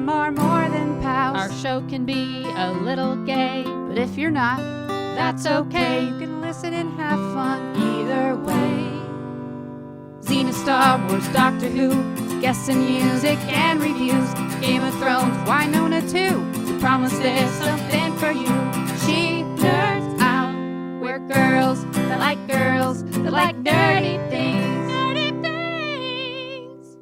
them are more than pals. Our show can be a little gay, But if you're not, that's okay. you can listen and have fun either way. Xena, Star Wars, Doctor Who, guests and music and reviews. Game of Thrones, Winona too. We promise there's something for you. She nerds out. We're girls that like nerdy things. Nerdy things.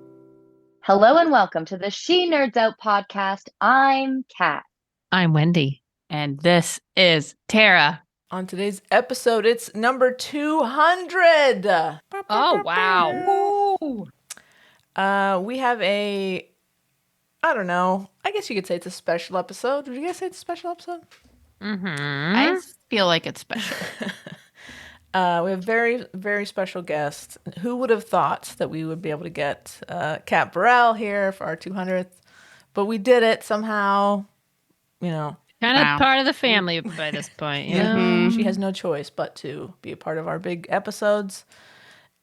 Hello and welcome to the She Nerds Out podcast. I'm Kat. I'm Wendy. And this is Tara. On today's episode, it's number 200. Oh, wow. Woo. We have I don't know. I guess you could say it's a special episode. Would you guys say it's a special episode? Mm-hmm. I feel like it's special. We have very, very special guests. Who would have thought that we would be able to get Kat Barrell here for our 200th? But we did it somehow, you know. Kind of Wow. part of the family by this point, you Yeah. know? She has no choice but to be a part of our big episodes.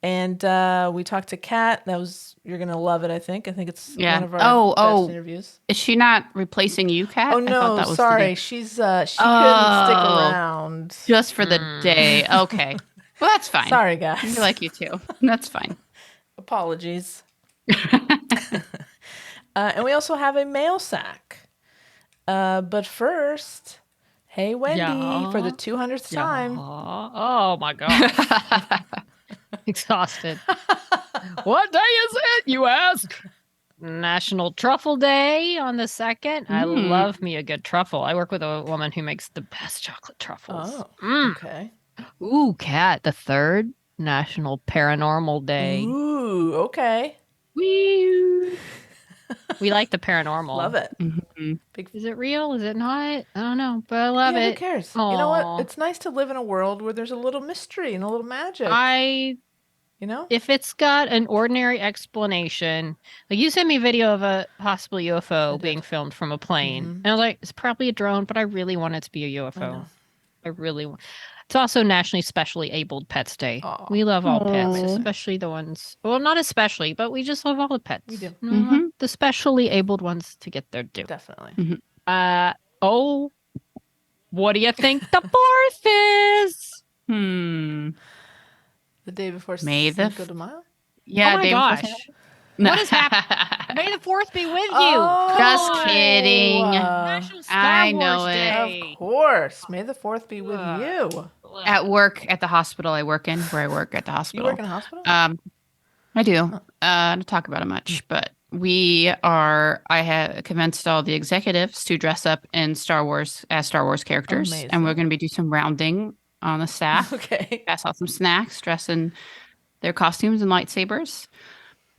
And we talked to Kat. You're going to love it, I think. I think it's one of our best interviews. Is she not replacing you, Kat? Oh, I thought no, that was sorry. She couldn't stick around. just for the day. Okay. Well, that's fine. Sorry, guys. We like you too. That's fine. Apologies. And we also have a mail sack. But first, hey, Wendy, for the 200th time. Oh, my God. Exhausted. What day is it, you ask? National Truffle Day on the 2nd. I love me a good truffle. I work with a woman who makes the best chocolate truffles. Oh, okay. Ooh, Kat, the 3rd, National Paranormal Day. Ooh, okay. Wee. We like the paranormal. Love it. Mm-hmm. Is it real? Is it not? I don't know, but I love Yeah, it. who cares? Aww. You know what? It's nice to live in a world where there's a little mystery and a little magic. You know? If it's got an ordinary explanation, like you sent me a video of a possible UFO being filmed from a plane, and I was like, it's probably a drone, but I really want it to be a UFO. I really want. It's also Nationally Specially Abled Pets Day. Aw. We love all pets, especially the ones. Well, not especially, but we just love all the pets. We do. We want the specially abled ones to get their due. Definitely. What do you think the 4th is? The day before May the Cinco de Mayo? Yeah, Oh my Dave. gosh. What is happening? May the 4th be with you. Oh, Just kidding. National Star I Wars know it. Day. Of course. May the 4th be with you. At work, at the hospital I work in, where I work at the You hospital. work in a hospital? I do. I don't talk about it much, but I have convinced all the executives to dress up in Star Wars as Star Wars characters. Amazing. And we're going to be doing some rounding on the staff. Okay. Pass out some snacks, dress in their costumes and lightsabers.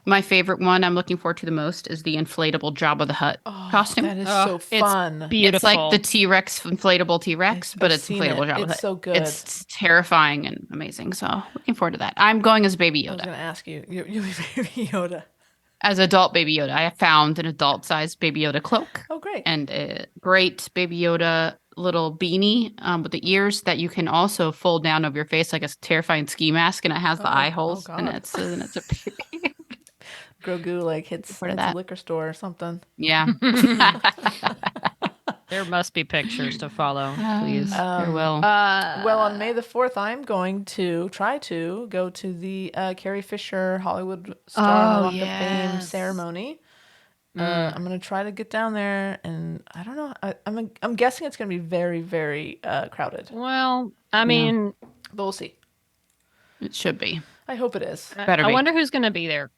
My favorite one I'm looking forward to the most is the inflatable Jabba the Hutt costume. That is so it's fun. beautiful. It's like the T-Rex, inflatable T-Rex, but I've it's seen inflatable it. Jabba the It's Hutt. so good. It's terrifying and amazing. So looking forward to that. I'm going as Baby I was Yoda. going to ask you. You'll be Baby Yoda. As adult Baby Yoda. I have found an adult-sized Baby Yoda cloak. Oh, great. And a great Baby Yoda little beanie with the ears that you can also fold down over your face like a terrifying ski mask, and it has the eye holes, God. and it's a baby. Grogu hits a liquor store or something. Yeah. There must be pictures to follow, please. There will. Well, on May the 4th, I'm going to try to go to the Carrie Fisher Hollywood Star Walk of Fame ceremony. I'm going to try to get down there, and I don't know. I'm guessing it's going to be very, very crowded. Well, I mean, But we'll see. It should be. I hope it is. Better I be. wonder who's going to be there.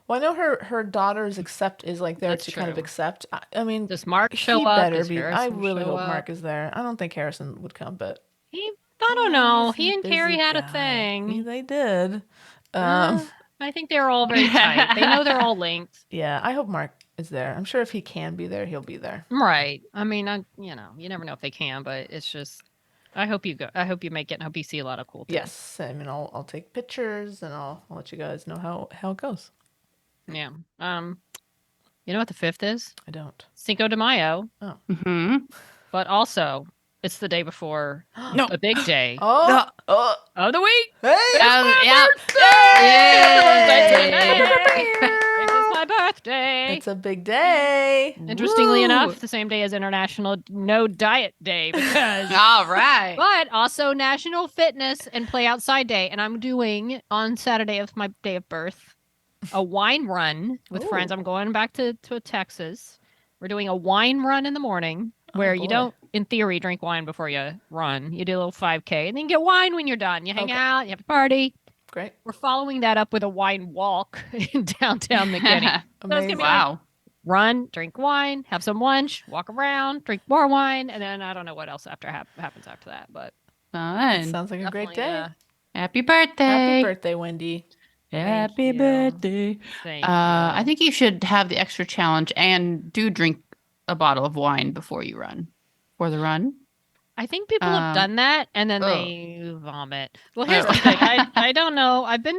Well, I know her daughter's is like there That's to kind of true. accept. I mean, Does Mark show he up? better Does be. I Harrison really show hope up? Mark is there. I don't think Harrison would come, but I don't know. He he's a and Carrie busy had a guy. thing. They did. I think they're all very tight. They know they're all linked. Yeah, I hope Mark is there. I'm sure if he can be there, he'll be there. Right. I mean, you never know if they can, but it's just, I hope you go. I hope you make it. And I hope you see a lot of cool things. Yes, I mean, I'll take pictures and I'll let you guys know how it goes. Yeah. You know what the 5th is? I don't. Cinco de Mayo. Mm-hmm. But also, it's the day before a big day Oh, of the week. hey! It's my birthday today. It is my birthday. It's a big day. Interestingly Woo! enough, the same day as International No Diet Day because All right. but also National Fitness and Play Outside Day. And I'm doing on Saturday of my day of birth a wine run with friends. Ooh. I'm going back to Texas. We're doing a wine run in the morning where you boy. don't, in theory, drink wine before you run. You do a little 5K and then you get wine when you're done. You hang out, you have a party. Great. We're following that up with a wine walk in downtown McKinney. So it's gonna be like, Wow. run, drink wine, have some lunch, walk around, drink more wine, and then I don't know what else happens after that. But Fun. Sounds like a great day. Happy birthday. Happy birthday, Wendy. Happy you. birthday. thank I you. think you should have the extra challenge and do drink a bottle of wine before you run. For the run. I think people have done that and then ugh. they vomit. Well, here's the thing. I don't know. I've been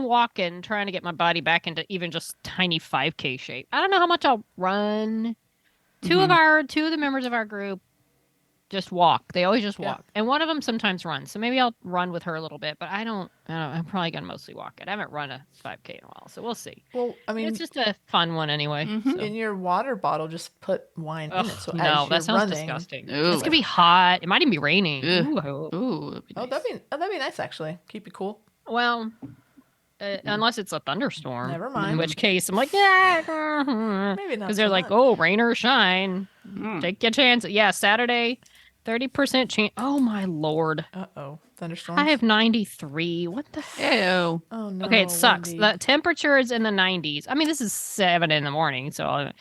walking, trying to get my body back into even just tiny 5K shape. I don't know how much I'll run. Two of the members of our group just walk. They always just walk. And one of them sometimes runs. So maybe I'll run with her a little bit, but I don't know. I'm probably going to mostly walk it. I haven't run a 5K in a while, so we'll see. Well, I mean, It's just a fun one anyway. So. in your water bottle, just put wine in it. So no, as that you're sounds running, disgusting. Ooh. It's gonna be hot. It might even be raining. Ugh. Ooh, I hope. Ooh, that'd be Oh, nice. that'd be nice actually. Keep you cool. Well, unless it's a thunderstorm. Never In mind. which case, I'm like, yeah, Maybe not. because they're so like, much. oh, rain or shine, Mm. take your chance. Yeah, Saturday, 30% chance. Oh my lord, Uh-oh. Thunderstorms. I have 93. What the? Ew. Oh no. Okay, it sucks. Wendy. The temperature is in the 90s. I mean, this is 7 in the morning, so.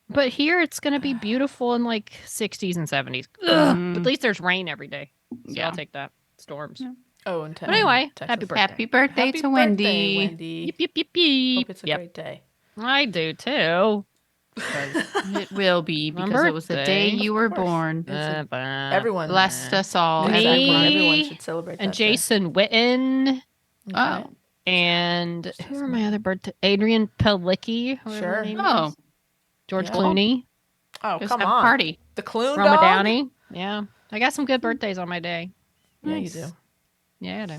But here it's gonna be beautiful in like 60s and 70s. Ugh, at least there's rain every day. So Yeah. I'll take that. Storms. Oh, and But anyway, Texas. happy birthday. Happy birthday Happy to birthday, Wendy. Wendy. Yip, yip, yip, yip. Hope it's a Yep. great day. I do too. It will be My because it was the day birthday. you were Of course. born. Everyone. Blessed us all. Me. Everyone should celebrate and that day. Jason Witten Oh. and who are my other birthday? Adrian Pelicki. whatever Sure. her name Oh. is. George Yeah. Clooney. Oh, Just come have on. a party. The Clune Roma dog? Downey. Yeah. I got some good birthdays on my day. Yeah, Nice. you do. Yeah, I do.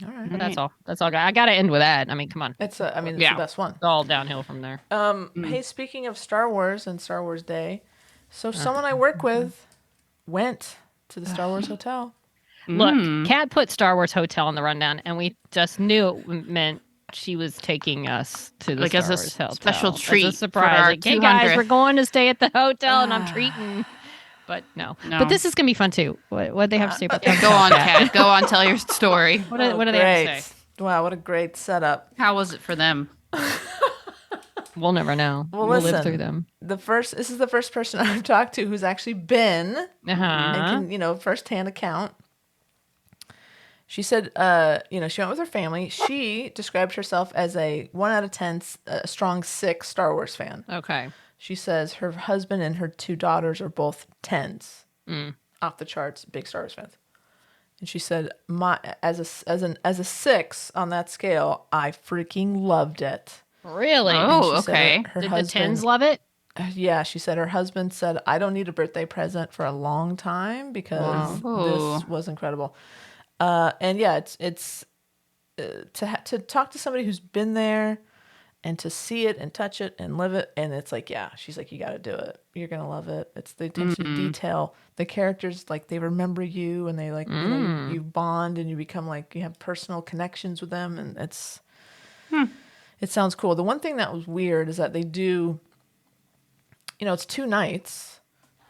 All right. But that's all. That's all. I got to end with that. I mean, come on. It's I mean, it's Yeah. the best one. It's all downhill from there. Hey, speaking of Star Wars and Star Wars Day, so someone I work with went to the Star Wars hotel. Look, Kat put Star Wars Hotel on the rundown, and we just knew it meant she was taking us to the Like Star as a Wars hotel. special treat as a for surprise. our Like, hey guys, 200th. we're going to stay at the hotel, and I'm treating. But no. No. But this is gonna be fun too. What they have to say about the Go hotel, on, Kat? Kat. Go on, tell your story. What do they have to say? Wow, what a great setup. How was it for them? We'll never know. Well, we'll listen. live through them. This is the first person I've talked to who's actually been and Uh-huh. can, firsthand account. She said, she went with her family. She described herself as a 1 out of 10, a strong 6 Star Wars fan. Okay. She says her husband and her 2 daughters are both 10s, off the charts, big Star Wars fans. And she said, as a 6 on that scale, I freaking loved it. Really? Oh, She said okay. her Did husband, the tens love it? Yeah, she said her husband said, I don't need a birthday present for a long time because Wow. this was incredible. And yeah, it's to talk to somebody who's been there and to see it and touch it and live it. And it's like, yeah, she's like, you got to do it. You're going to love it. It's the attention to detail. The characters, like they remember you and they like, you bond and you become like, you have personal connections with them. And it sounds cool. The one thing that was weird is that they do, it's 2 nights.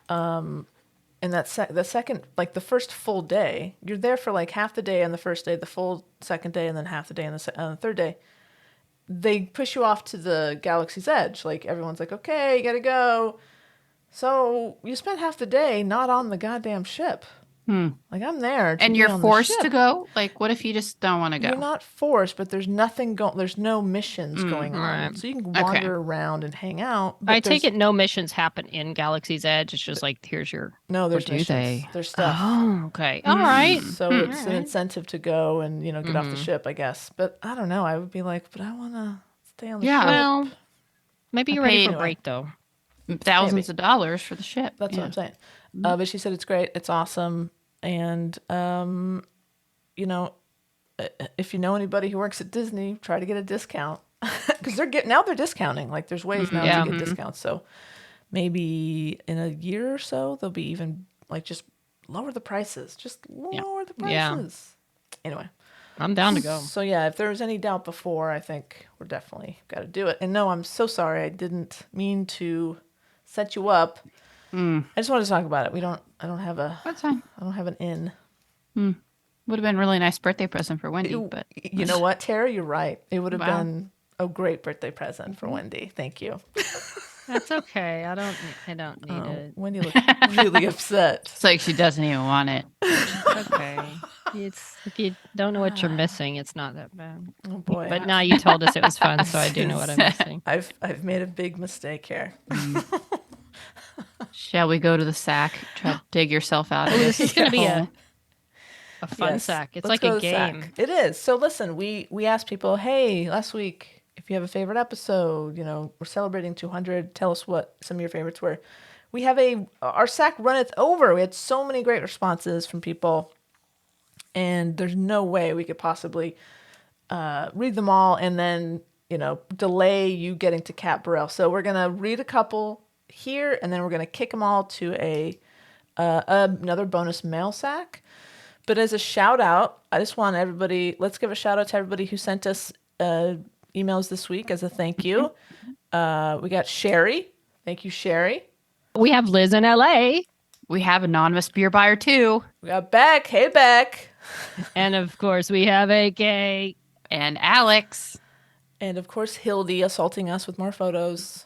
And the second, like the first full day, you're there for like half the day on the first day, the full second day, and then half the day on the third day. They push you off to the Galaxy's Edge. Like everyone's like, okay, you gotta go. So you spend half the day not on the goddamn ship. Like I'm there. To And be you're on the forced ship. to go? Like, what if you just don't want to go? You're not forced, but there's nothing going. There's no missions going on, right. so you can wander around and hang out. But I take there's- it no missions happen in Galaxy's Edge. It's just like, here's your. No, there's do missions. they? There's stuff. Oh, okay. All right. So it's an incentive to go and get off Mm-hmm. the ship, I guess. But I don't know. I would be like, but I want to stay on the Yeah. ship. Well, maybe you're ready for paid- a break though. Thousands of dollars for the ship. That's Yeah. what I'm saying. But she said it's great. It's awesome. And if you know anybody who works at Disney, try to get a discount. because they're discounting. Like there's ways now Yeah. to get discounts. So maybe in a year or so they'll be even like just lower the prices. Just lower the Yeah. prices. Anyway. I'm down to go. So yeah, if there was any doubt before, I think we're definitely got to do it. And no, I'm so sorry. I didn't mean to set you up. I just wanted to talk about it. I don't have That's fine. I don't have an in. Would have been a really nice birthday present for Wendy, but You know what, Tara? You're right. It would have Wow. been a great birthday present for Wendy. Thank you. That's okay. I don't need it. Wendy looked really upset. it's like she doesn't even want it. It's okay. If you don't know what you're missing, it's not that bad. Oh boy. But now you told us it was fun, so I do know what I'm missing. I've made a big mistake here. Shall we go to the sack? Try to dig yourself out of This is going to be hole. a fun Yes. sack. It's Let's like go a to the sack. game. It is. So listen, we asked people, hey, last week, if you have a favorite episode, we're celebrating 200. Tell us what some of your favorites were. We have our sack runneth over. We had so many great responses from people, and there's no way we could possibly read them all and then delay you getting to Kat Barrell. So we're gonna read a couple here, and then we're gonna kick them all to another bonus mail sack. But as a shout out, I just want let's give a shout out to everybody who sent us emails this week as a thank you. We got Sherry. Thank you, Sherry. We have Liz in LA. We have anonymous beer buyer too. We got Beck. Hey, Beck. And of course, we have AK. And Alex. And of course, Hildy assaulting us with more photos.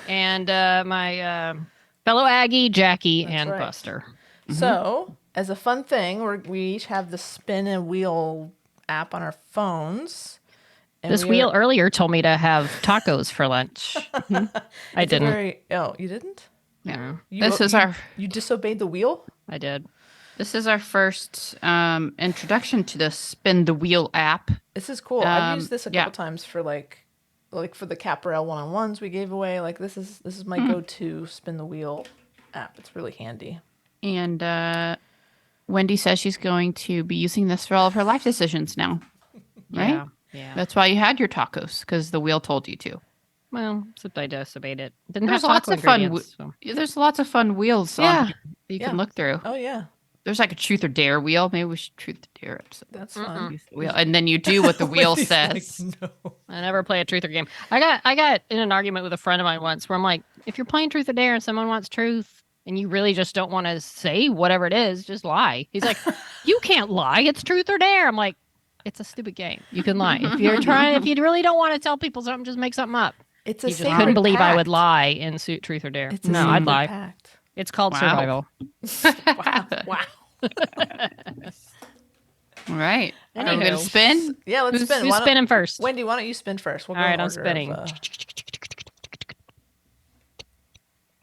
And my fellow Aggie, Jackie, and right. Buster. So, as a fun thing, we each have the spin and wheel app on our phones. And This wheel earlier told me to have tacos for lunch. I didn't. You didn't? Yeah, You disobeyed the wheel? I did. This is our first introduction to the Spin the Wheel app. This is cool. I've used this a couple yeah. times for like for the Kat Barrell one-on-ones we gave away. Like this is my go-to spin the wheel app. It's really handy. And Wendy says she's going to be using this for all of her life decisions now. Right? Yeah. That's why you had your tacos, because the wheel told you to. Well, except I disobeyed it. Didn't There's have lots taco of fun. ingredients. So. There's lots of fun wheels on here that you can look through. Oh yeah, There's like a truth or dare wheel. Maybe we should truth or dare episode. that's fun. Use the wheel, and then you do what the wheel Wendy's says. like, no. I never play a truth or game. I got in an argument with a friend of mine once where I'm like, if you're playing truth or dare and someone wants truth and you really just don't want to say whatever it is, just lie. He's like, you can't lie. It's truth or dare. I'm like, it's a stupid game. You can lie. If you really don't want to tell people something, just make something up. It's a You just sacred couldn't believe I would pact. lie in suit truth or dare. It's a No, I'd sacred lie. pact. It's called Wow. survival. Wow. All right. Are we Anywho. going to spin? Yeah, let's spin. Who's spinning first? Wendy, why don't you spin first? We'll All go right, in I'm order spinning. of,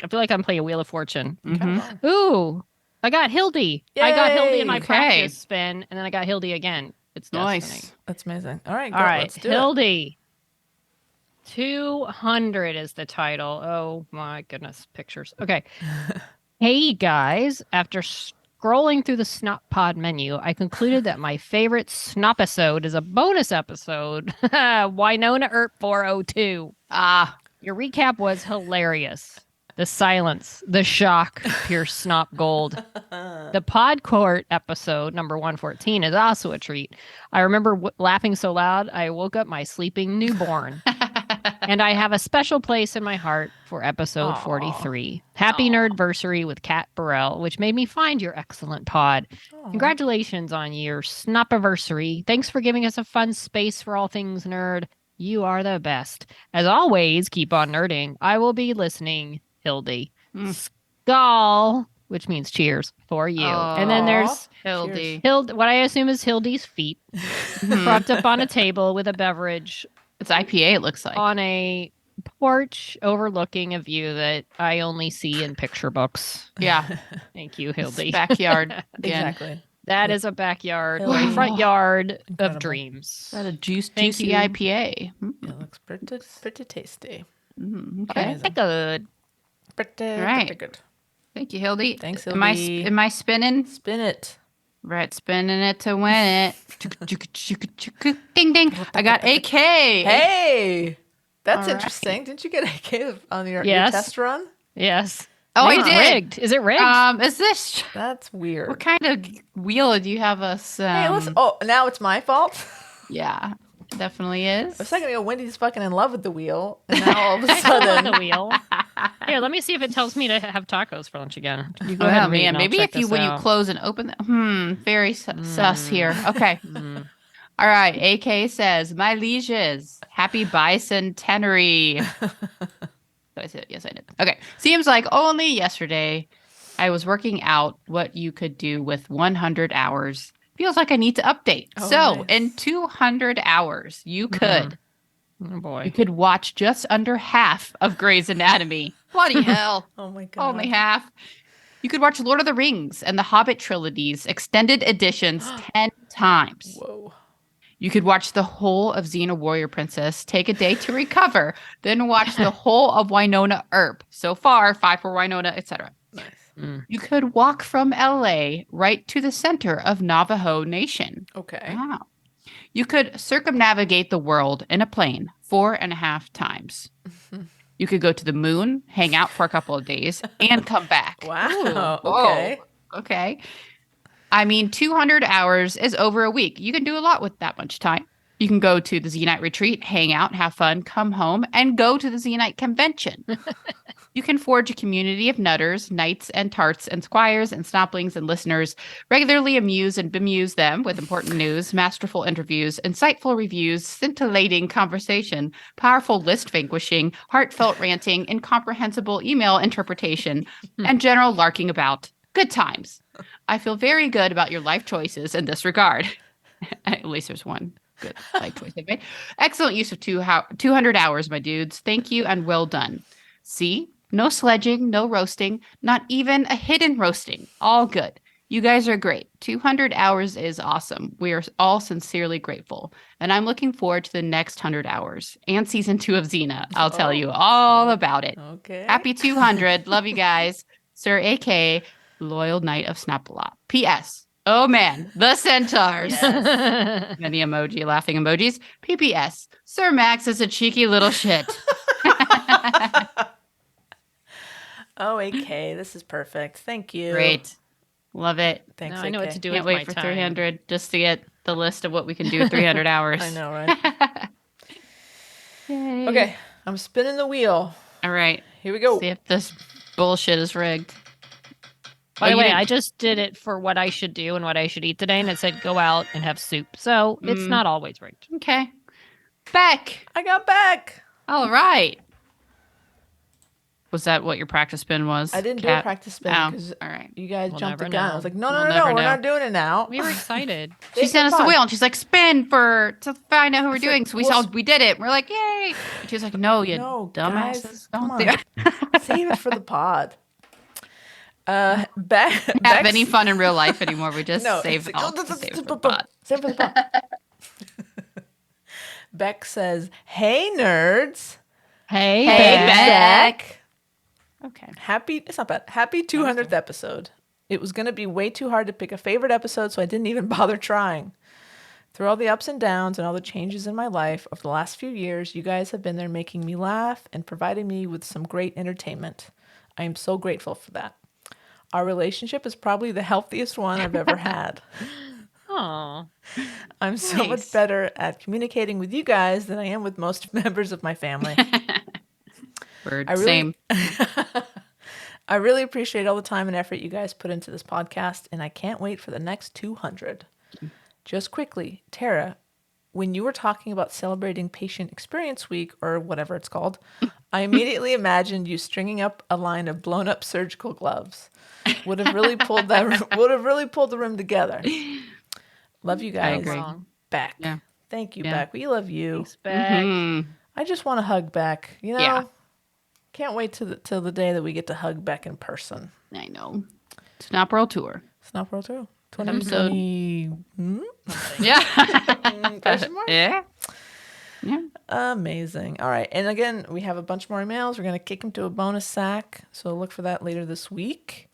I feel like I'm playing a Wheel of Fortune. kind of Ooh, I got Hildy. I got Hildy in my Yay! Okay. practice spin, and then I got Hildy again. It's destiny. Nice. That's amazing. All right, go. All right, Let's do it. Hildy. 200 is the title. Oh my goodness, pictures. Okay. Hey guys, after scrolling through the Snop Pod menu, I concluded that my favorite Snopisode is a bonus episode. Winona Earp 402. Your recap was hilarious. The silence, the shock, pure snot gold. The Pod Court episode, number 114, is also a treat. I remember laughing so loud, I woke up my sleeping newborn. And I have a special place in my heart for episode 43. Happy Nerdversary with Kat Barrell, which made me find your excellent pod. Congratulations on your Snopiversary. Thanks for giving us a fun space for all things nerd. You are the best. As always, keep on nerding. I will be listening, Hildy. Skull, which means cheers for you. And then there's Hildy. what I assume is Hildy's feet propped up on a table with a beverage It's IPA, it looks like. on a porch overlooking a view that I only see in picture books. Yeah. Thank you, Hildy. Backyard. Again. Exactly. That is a backyard, Hildy. a front yard Incredible. of dreams. Is that a Thank juicy you. IPA? Yeah, it looks pretty tasty. Okay. Amazing. Good. Pretty right. good. Thank you, Hildy. Thanks, Am I Hildy. spinning? Spin it. Right, spinning it to win it. Ding ding. I got AK. Hey, that's All right. interesting. Didn't you get AK on your Yes. test run? Yes. Oh, Maybe I it's did. rigged. Is it rigged? Is this That's weird. what kind of wheel do you have us? Hey, now it's my fault. Yeah, it definitely is. A second ago, Wendy's fucking in love with the wheel, and now all of a I love sudden, the wheel. Here, let me see if it tells me to have tacos for lunch again. You go Oh, ahead and read, man, and I'll maybe check if you this when you out. close and open very sus here. Okay. All right. AK says, "My lieges, happy bicentenary." Did I say it? Yes, I did. Okay. Seems like only yesterday I was working out what you could do with 100 hours. Feels like I need to update. Oh, So, nice. in 200 hours, you could Oh boy. you could watch just under half of Grey's Anatomy. Bloody hell. oh my god, Only half. You could watch Lord of the Rings and the Hobbit trilogies, extended editions 10 times. Whoa. You could watch the whole of Xena Warrior Princess, take a day to recover, then watch the whole of Winona Earp. So far, 5 for Winona, etc. Nice. You could walk from LA right to the center of Navajo Nation. Okay. Wow. You could circumnavigate the world in a plane 4.5 times. You could go to the moon, hang out for a couple of days, and come back. Wow. Ooh, Okay. whoa, okay. I mean, 200 hours is over a week. You can do a lot with that much time. You can go to the Xenite retreat, hang out, have fun, come home, and go to the Xenite convention. You can forge a community of nutters, knights, and tarts, and squires, and snoplings, and listeners, regularly amuse and bemuse them with important news, masterful interviews, insightful reviews, scintillating conversation, powerful list vanquishing, heartfelt ranting, incomprehensible email interpretation, and general larking about. Good times. I feel very good about your life choices in this regard. At least there's one good life choice I've made. Excellent use of 200 hours, my dudes. Thank you and well done. See? No sledging, no roasting, not even a hidden roasting. All good. You guys are great. 200 hours is awesome. We are all sincerely grateful. And I'm looking forward to the next 100 hours and season 2 of Xena. I'll tell you all about it. Okay. Happy 200. Love you guys. Sir AK, Loyal Knight of Snapalot. P.S. Oh man, the centaurs. Many emoji, laughing emojis. P.P.S. Sir Max is a cheeky little shit. Oh, AK, this is perfect. Thank you. Great. Love it. Thanks, Now I know what AK. to do Can't with wait my for time. 300 just to get the list of what we can do with 300 hours. I know, right? Yay. Okay, I'm spinning the wheel. All right. Here we go. See if this bullshit is rigged. By Oh, the you way, didn't- I just did it for what I should do and what I should eat today, and it said go out and have soup. So it's not always rigged. Okay. Beck. I got back. All right. Was that what your practice spin was? I didn't do a practice spin Oh, because all right. you guys We'll jumped the never gun. know. I was like, no, We'll we're never know. not doing it now. We were excited. She sent us the wheel and she's like, spin to find out who we're It's like, doing. So we well, saw we did it. We're like, yay. And she was like, no, you No, dumbasses. guys, Don't come do on. it. Save it for the pod. Have Have any fun in real life anymore. We just No, save it's it all like, to save it for the pod. Save it for the pod. Beck says, hey, nerds. Hey, Hey, Beck. Beck. Okay. It's not bad. Happy 200th episode. It was going to be way too hard to pick a favorite episode, so I didn't even bother trying. Through all the ups and downs and all the changes in my life over the last few years, you guys have been there making me laugh and providing me with some great entertainment. I am so grateful for that. Our relationship is probably the healthiest one I've ever had. Aw. I'm so much better at communicating with you guys than I am with most members of my family. Word. really- Same. I really appreciate all the time and effort you guys put into this podcast, and I can't wait for the next 200. Just quickly, Tara, when you were talking about celebrating Patient Experience Week, or whatever it's called, I immediately imagined you stringing up a line of blown-up surgical gloves. Would have really pulled the room together. Love you guys. agree. Beck. Yeah. Thank you, Yeah. Beck. We love you. Thanks, Beck. Mhm. I just want to hug Beck. You know, Yeah. can't wait till the day that we get to hug Beck in person. I know. Snap World Tour. Snap World 2. Episode. 2020. Yeah. Question mark? Yeah. Yeah. Amazing. All right. And again, we have a bunch more emails. We're going to kick them to a bonus sack. So look for that later this week.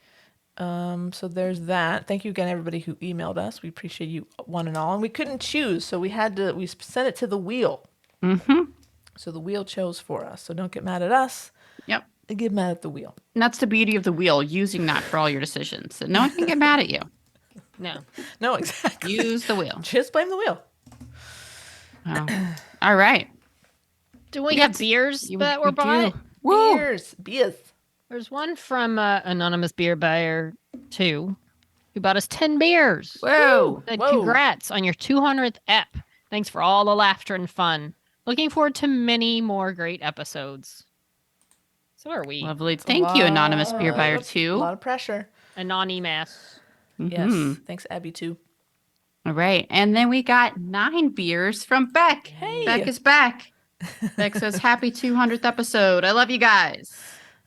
So there's that. Thank you again, everybody who emailed us. We appreciate you one and all. And we couldn't choose, so we sent it to the wheel. Mm-hmm. So the wheel chose for us. So don't get mad at us. Yep. Get mad at the wheel. And that's the beauty of the wheel, using that for all your decisions. So no one can get mad at you. No, exactly. Use the wheel. Just blame the wheel. Oh. All right. Do we have beers that were bought? Woo! Beers. There's one from Anonymous Beer Buyer 2 who bought us 10 beers. Whoa. Said, Whoa. congrats on your 200th ep. Thanks for all the laughter and fun. Looking forward to many more great episodes. So are we. Lovely. Thank you, Anonymous Beer Buyer A 2. lot of pressure. Anonymous. Yes. Mhm. Thanks, Abby, too. All right. And then we got 9 beers from Beck. Hey. Beck is back. Beck says, happy 200th episode. I love you guys.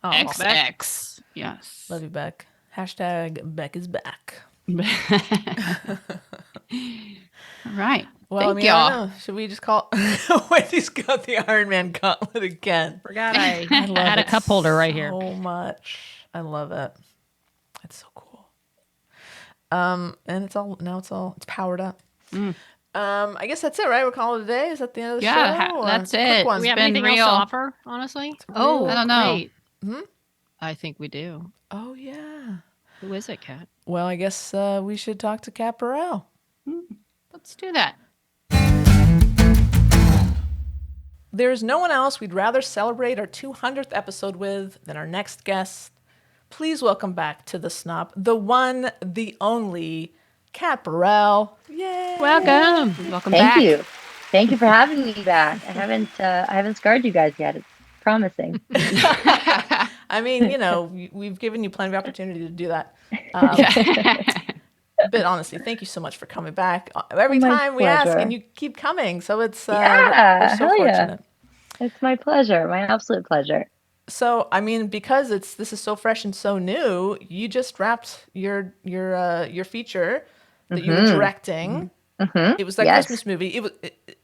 Oh, XX. Yes. love you, Beck. Hashtag Beck is back. All right. Well, Thank I y'all. don't know. Should we just call Wendy's got the Iron Man gauntlet again? Forgot I I love had a it cup holder right here. So much. I love it. It's so cool. And it's powered up. I guess that's it, right? We'll call it a day. Is that the end of the Yeah, show? Or that's quick it. one? Do we have been anything else real. to offer, honestly? real. I don't know. Great. Hmm? I think we do. Oh, yeah. Who is it, Kat? Well, I guess we should talk to Kat Barrell. Let's do that. There is no one else we'd rather celebrate our 200th episode with than our next guest. Please welcome back to the Snop, the one, the only, Kat Barrell. Yay! Welcome. Welcome Thank back. you. Thank you for having me back. I haven't scarred you guys yet. It's promising. I mean, we've given you plenty of opportunity to do that. But honestly, thank you so much for coming back. Every My time we ask, pleasure. and you keep coming. So it's Yeah, we're so hell yeah. fortunate. It's my pleasure. My absolute pleasure. So I mean, because this is so fresh and so new, you just wrapped your feature that you were directing. Mm-hmm. It was that Yes. Christmas movie.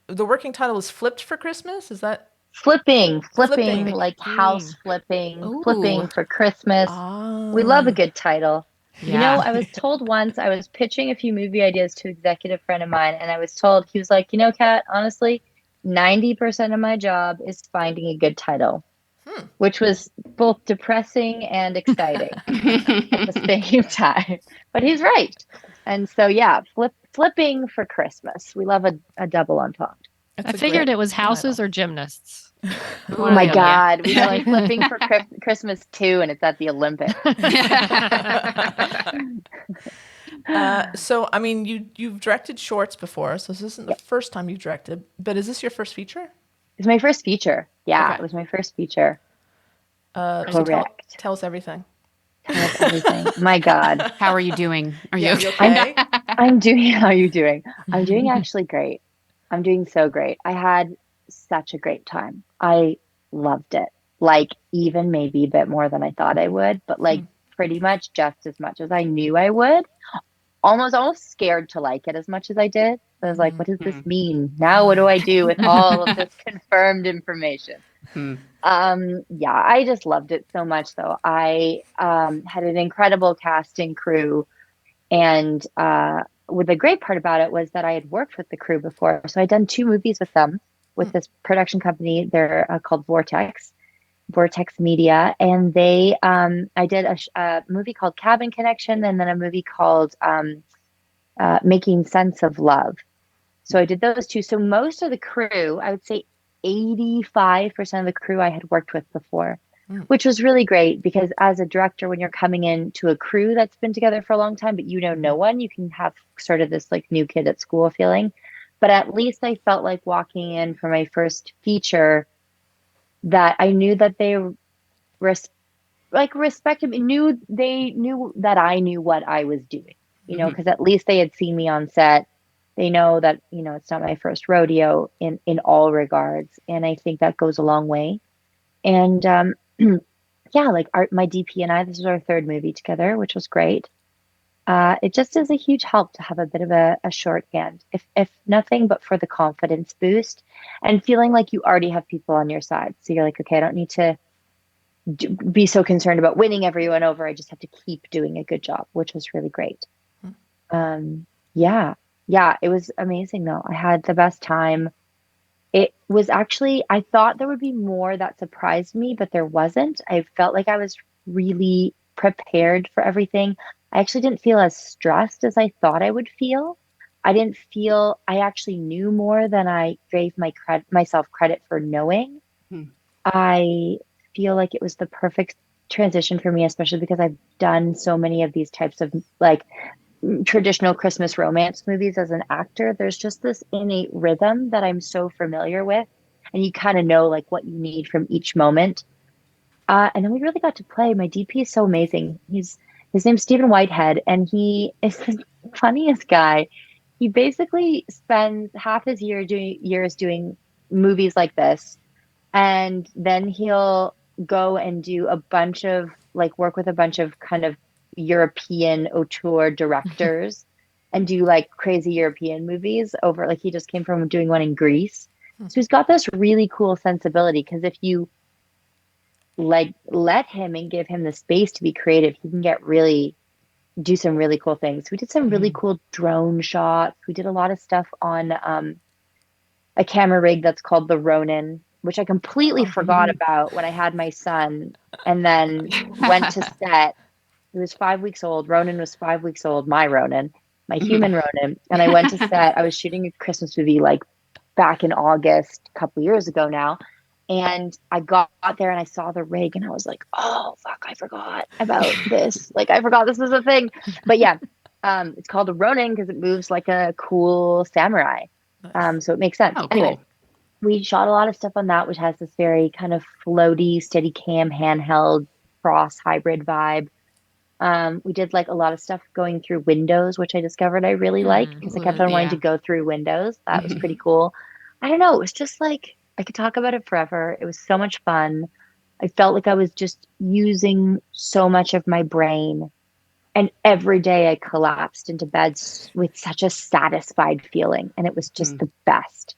The working title is Flipped for Christmas. Is that? Flipping, Flipping. like house flipping, Ooh. flipping for Christmas. Ah. We love a good title. Yeah. I was told once, I was pitching a few movie ideas to an executive friend of mine, and I was told, he was like, Kat, honestly, 90% of my job is finding a good title, which was both depressing and exciting at the same time. But he's right. And so, yeah, flipping for Christmas. We love a double entendre. I figured it was houses or gymnasts. Oh my yeah. God. We know like flipping for Christmas too, and it's at the Olympics. So I mean, you've directed shorts before, so this isn't the first time you've directed. But is this your first feature? It's my first feature. Yeah, Okay. it was my first feature. So Correct. tell us everything. Tell us everything. My God. How are you doing? Are you okay? okay? I'm doing, how are you doing? I'm doing actually great. I'm doing so great. I had such a great time. I loved it. Like even maybe a bit more than I thought I would, but like pretty much just as much as I knew I would. Almost scared to like it as much as I did. I was like, what does this mean? Now what do I do with all of this confirmed information? Yeah, I just loved it so much though. I had an incredible casting crew, and the great part about it was that I had worked with the crew before. So I'd done 2 movies with them, with this production company. They're called Vortex Media, and they I did a movie called Cabin Connection, and then a movie called Making Sense of Love. So I did those 2. So most of the crew, I would say 85% of the crew I had worked with before, which was really great because as a director, when you're coming in to a crew that's been together for a long time, but no one, you can have sort of this like new kid at school feeling. But at least I felt like walking in for my first feature that I knew that they respected me, they knew that I knew what I was doing, because at least they had seen me on set. They know that, it's not my first rodeo in all regards. And I think that goes a long way. And yeah, like my DP and I, this was our 3rd movie together, which was great. It just is a huge help to have a bit of a shorthand, if nothing but for the confidence boost and feeling like you already have people on your side. So you're like, okay, I don't need to be so concerned about winning everyone over. I just had to keep doing a good job, which was really great. Yeah. Yeah, it was amazing though. I had the best time. It was actually, I thought there would be more that surprised me, but there wasn't. I felt like I was really prepared for everything. I actually didn't feel as stressed as I thought I would feel. I actually knew more than I gave myself credit for knowing. Hmm. I feel like it was the perfect transition for me, especially because I've done so many of these types of like traditional Christmas romance movies as an actor. There's just this innate rhythm that I'm so familiar with. And you kind of know like what you need from each moment. And then we really got to play. My DP is so amazing. His name's Stephen Whitehead, and he is the funniest guy. He basically spends half his years doing movies like this, and then he'll go and do a bunch of like work with a bunch of kind of European auteur directors and do like crazy European movies over like he just came from doing one in Greece. So he's got this really cool sensibility because if you like let him and give him the space to be creative, he can do some really cool things. We did some really cool drone shots. We did a lot of stuff on a camera rig that's called the Ronin, which I completely forgot about when I had my son and then went to set. He was 5 weeks old. Ronin was 5 weeks old, my Ronin, my human Ronin. And I went to set. I was shooting a Christmas movie like back in August, a couple years ago now. And I got there and I saw the rig and I was like, oh, fuck, I forgot about this. Like, I forgot this was a thing. But yeah, it's called a Ronin because it moves like a cool samurai. So it makes sense. Oh, Anyway, cool. we shot a lot of stuff on that, which has this very kind of floaty, steady cam, handheld, cross hybrid vibe. We did like a lot of stuff going through windows, which I discovered I really like because I kept on wanting to go through windows. That was pretty cool. I don't know. It was just like, I could talk about it forever. It was so much fun. I felt like I was just using so much of my brain. And every day I collapsed into bed with such a satisfied feeling. And it was just the best.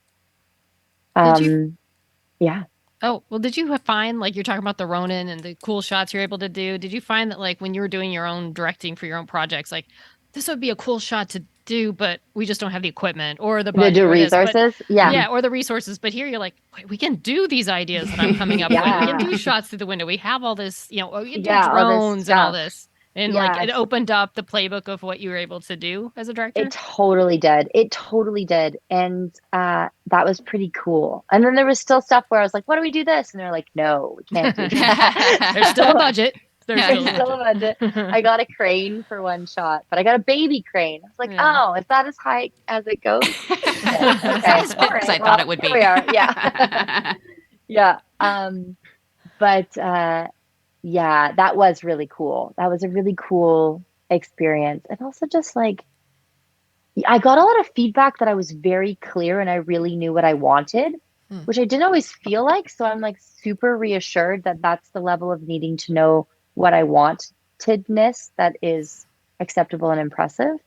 Yeah. Oh, well, did you find, like, you're talking about the Ronin and the cool shots you're able to do? Did you find that, like, when you were doing your own directing for your own projects, like, this would be a cool shot to do, but we just don't have the equipment or the budget The or this, resources? yeah, or the resources. But here you're like, wait, we can do these ideas that I'm coming up with. We can do shots through the window. We have all this, you know, we can do all this drones and all stuff. this. And like it opened up the playbook of what you were able to do as a director. It totally did. It totally did. And that was pretty cool. And then there was still stuff where I was like, what do we do this? And they're like, no, we can't do that. There's still a budget. There's still a budget. I got a crane for one shot, but I got a baby crane. I was like, oh, is that as high as it goes? Okay. As fit as I thought it would be. Here we are. Yeah. Yeah. But yeah, that was really cool. That was a really cool experience. And also just like, I got a lot of feedback that I was very clear and I really knew what I wanted, which I didn't always feel like. So I'm like super reassured that that's the level of needing to know what I wantedness that is acceptable and impressive.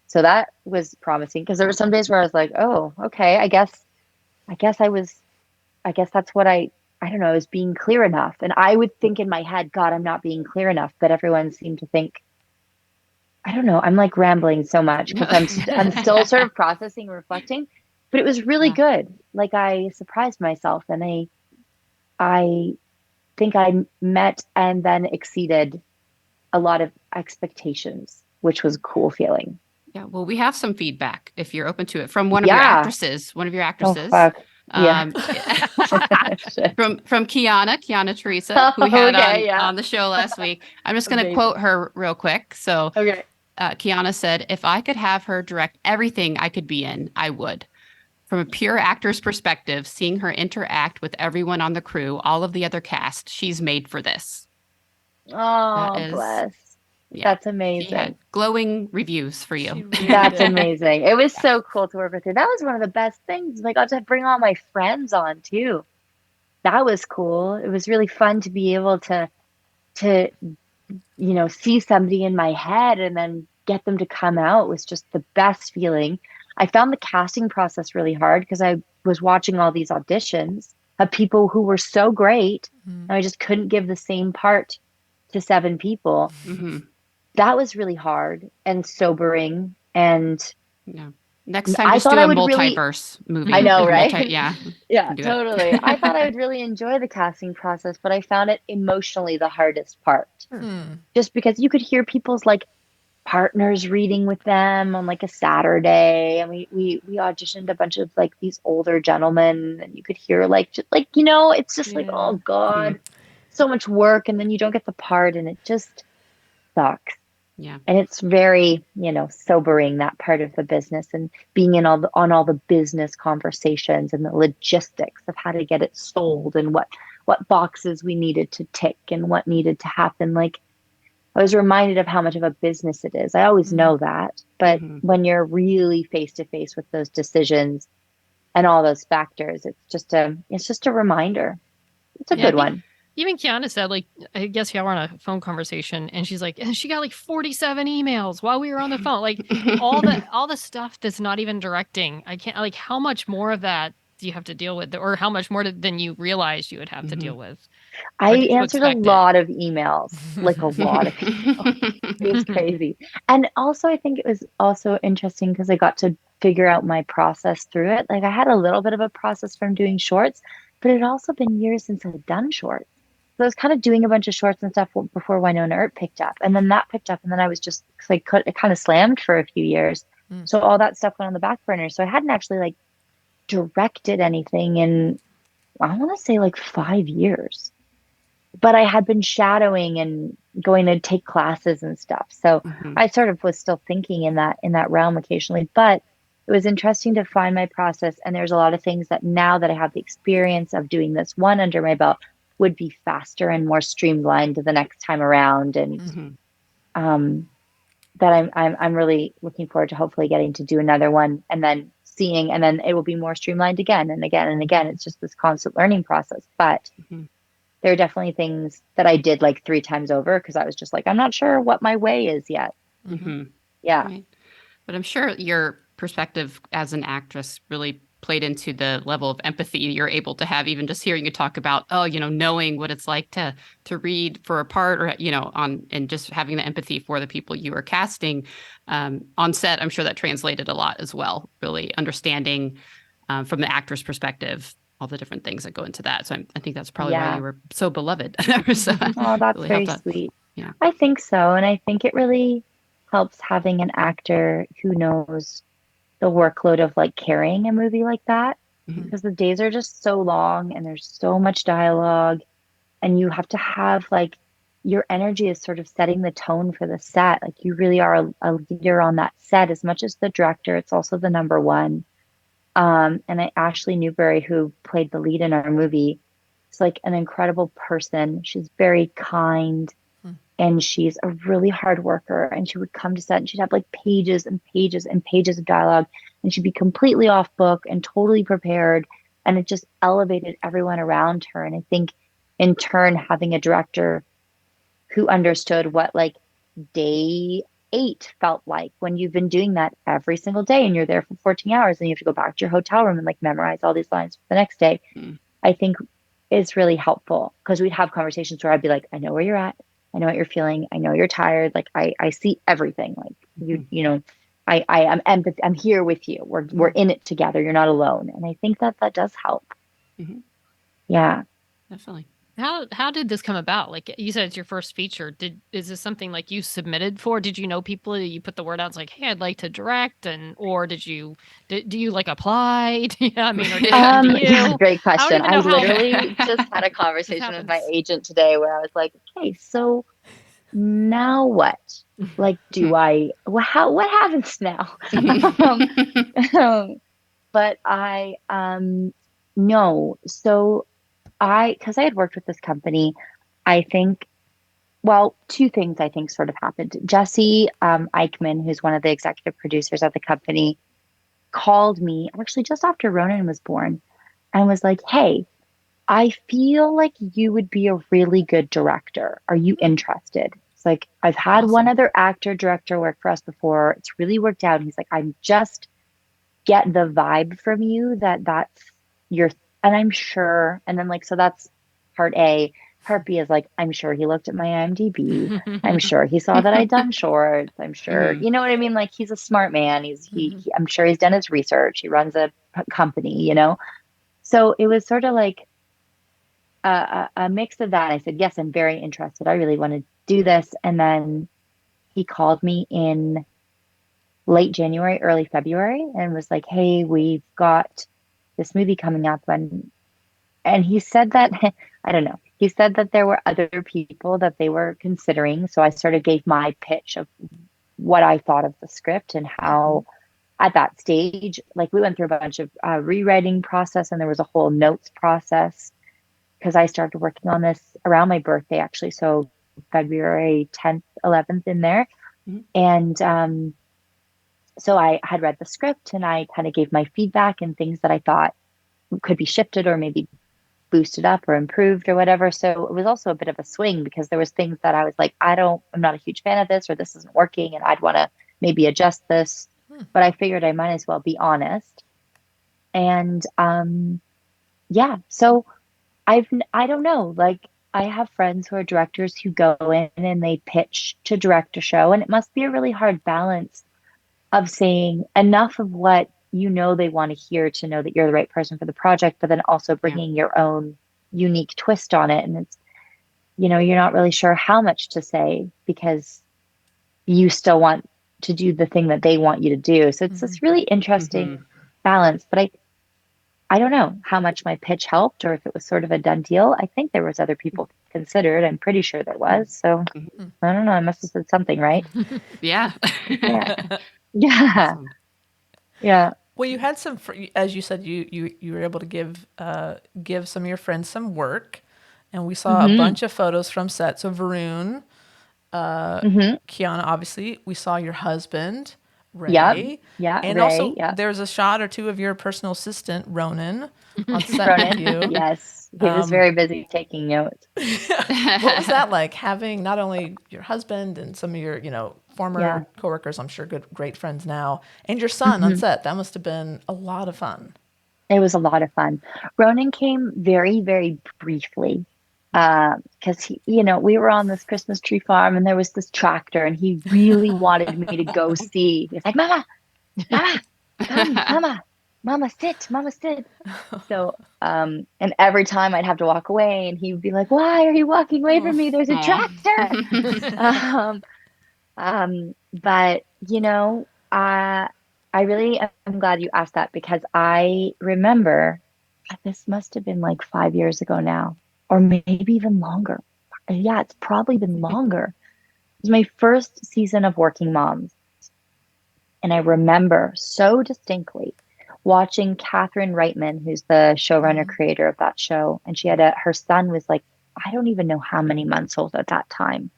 So that was promising because there were some days where I was like, oh, okay, I guess that's what I don't know, is being clear enough. And I would think in my head, God, I'm not being clear enough. But everyone seemed to think, I don't know, I'm like rambling so much because I'm still sort of processing, reflecting, but it was really good. Like I surprised myself and I think I met and then exceeded a lot of expectations, which was a cool feeling. Yeah, well, we have some feedback if you're open to it from one of your actresses. Oh, fuck. Yeah. from Kiana Teresa, who we had on the show last week. I'm just going to quote her real quick. So Kiana said, if I could have her direct everything I could be in, I would. From a pure actor's perspective, seeing her interact with everyone on the crew, all of the other cast, she's made for this. Oh, bless. Yeah, that's amazing. She had glowing reviews for you. Really that's amazing. It was so cool to work with her. That was one of the best things. I got to bring all my friends on too. That was cool. It was really fun to be able to see somebody in my head and then get them to come out was just the best feeling. I found the casting process really hard because I was watching all these auditions of people who were so great, and I just couldn't give the same part to 7 people. Mm-hmm. That was really hard and sobering. And Yeah. Next time, I just thought do I a would really, multiverse movie. I know, Like right? yeah, Yeah, can do it. totally. I thought I would really enjoy the casting process, but I found it emotionally the hardest part. Just because you could hear people's like partners reading with them on like a Saturday, and we auditioned a bunch of like these older gentlemen, and you could hear like just like it's just like, oh God, so much work, and then you don't get the part, and it just sucks. Yeah. And it's very, sobering, that part of the business, and being in on all the business conversations and the logistics of how to get it sold, and what boxes we needed to tick and what needed to happen. Like, I was reminded of how much of a business it is. I always know that, but when you're really face to face with those decisions and all those factors, it's just a reminder. It's a good one. Even Kiana said, like, I guess y'all were on a phone conversation, and she's like, and she got like 47 emails while we were on the phone. Like all the stuff that's not even directing. I can't, like, how much more of that do you have to deal with, or how much more than you realized you would have to deal with? I answered a lot of emails, like a lot of people. It was crazy. And also, I think it was also interesting because I got to figure out my process through it. Like, I had a little bit of a process from doing shorts, but it had also been years since I had done shorts. So I was kind of doing a bunch of shorts and stuff before Winona Earp picked up. And then that picked up. And then I was just like, it kind of slammed for a few years. So all that stuff went on the back burner. So I hadn't actually like directed anything in, I want to say, like 5 years. But I had been shadowing and going to take classes and stuff. So I sort of was still thinking in that realm occasionally. But it was interesting to find my process. And there's a lot of things that now that I have the experience of doing this one under my belt would be faster and more streamlined the next time around. And that I'm really looking forward to hopefully getting to do another one, and then seeing, and then it will be more streamlined again and again and again. It's just this constant learning process. But there are definitely things that I did like 3 times over because I was just like, I'm not sure what my way is yet. Yeah. Right. But I'm sure your perspective as an actress really played into the level of empathy you're able to have, even just hearing you talk about, knowing what it's like to read for a part, or, and just having the empathy for the people you were casting on set. I'm sure that translated a lot as well, really understanding from the actor's perspective all the different things that go into that. So I think that's probably why you were so beloved. Oh, that's really very sweet. Yeah, I think so. And I think it really helps having an actor who knows the workload of like carrying a movie like that, because the days are just so long and there's so much dialogue, and you have to have like your energy is sort of setting the tone for the set. Like, you really are a leader on that set as much as the director. It's also the number one. And Ashley Newberry, who played the lead in our movie, is like an incredible person. She's very kind, and she's a really hard worker. And she would come to set and she'd have like pages and pages and pages of dialogue, and she'd be completely off book and totally prepared. And it just elevated everyone around her. And I think in turn, having a director who understood what like day 8 felt like when you've been doing that every single day and you're there for 14 hours and you have to go back to your hotel room and like memorize all these lines for the next day, I think is really helpful, because we'd have conversations where I'd be like, I know where you're at. I know what you're feeling. I know you're tired. Like, I see everything. Like, I am empathy. I'm here with you. We're in it together. You're not alone. And I think that does help. Yeah. Definitely. How did this come about? Like you said, it's your first feature. Is this something like you submitted for? Did you know people that you put the word out? It's like, hey, I'd like to direct, or do you like apply? Yeah, I mean, or did it come to you? Great question. I how literally just had a conversation with my agent today where I was like, okay, so now what? Like, what happens now? But I no. So because I had worked with this company, I think, well, 2 things I think sort of happened. Jesse Eichman, who's one of the executive producers of the company, called me actually just after Ronan was born and was like, hey, I feel like you would be a really good director. Are you interested? It's like, I've had one other actor director work for us before. It's really worked out. And he's like, I just get the vibe from you that that's your, and I'm sure, and then like, so that's part A. Part B is like, I'm sure he looked at my IMDb. I'm sure he saw that I'd done shorts. I'm sure, Mhm. you know what I mean? Like, he's a smart man. I'm sure he's done his research. He runs a company, you know? So it was sort of like a mix of that. I said, yes, I'm very interested. I really want to do this. And then he called me in late January, early February, and was like, hey, we've got this movie coming up. And he said that, I don't know, he said that there were other people that they were considering. So I sort of gave my pitch of what I thought of the script and how at that stage, like we went through a bunch of rewriting process, and there was a whole notes process because I started working on this around my birthday, actually. So February 10th, 11th in there. Mhm. And so I had read the script and I kind of gave my feedback and things that I thought could be shifted or maybe boosted up or improved or whatever. So it was also a bit of a swing because there was things that I was like, I'm not a huge fan of this, or this isn't working and I'd want to maybe adjust this. But I figured I might as well be honest. And yeah, so I don't know, like I have friends who are directors who go in and they pitch to direct a show, and it must be a really hard balance of saying enough of what you know they want to hear to know that you're the right person for the project, but then also Yeah. bringing your own unique twist on it. And it's, you're not really sure how much to say because you still want to do the thing that they want you to do. So it's this really interesting balance. But I don't know how much my pitch helped or if it was sort of a done deal. I think there was other people considered. I'm pretty sure there was. So I don't know. I must have said something, right? Yeah. Yeah. Yeah. Awesome. Yeah. Well, you had some, as you said, you were able to give some of your friends some work, and we saw a bunch of photos from set. So Varun, Kiana, obviously, we saw your husband, Yep. Ray, Yeah. and Ray. also Yeah. there's a shot or two of your personal assistant, Ronan, on set with Ronan. you. Yes. He was very busy taking notes. What was that like, having not only your husband and some of your, former Yeah. coworkers, I'm sure great friends now, and your son on set? That must have been a lot of fun. It was a lot of fun. Ronan came very, very briefly because we were on this Christmas tree farm and there was this tractor and he really wanted me to go see. He was like, Mama, Mama, come, Mama, sit. So, and every time I'd have to walk away and he would be like, why are you walking away from me? There's a tractor. Um, but I really am glad you asked that because I remember this must have been like 5 years ago now, or maybe even longer. Yeah, it's probably been longer. It was my first season of Working Moms. And I remember so distinctly watching Catherine Reitman, who's the showrunner creator of that show. And she had her son was like, I don't even know how many months old at that time,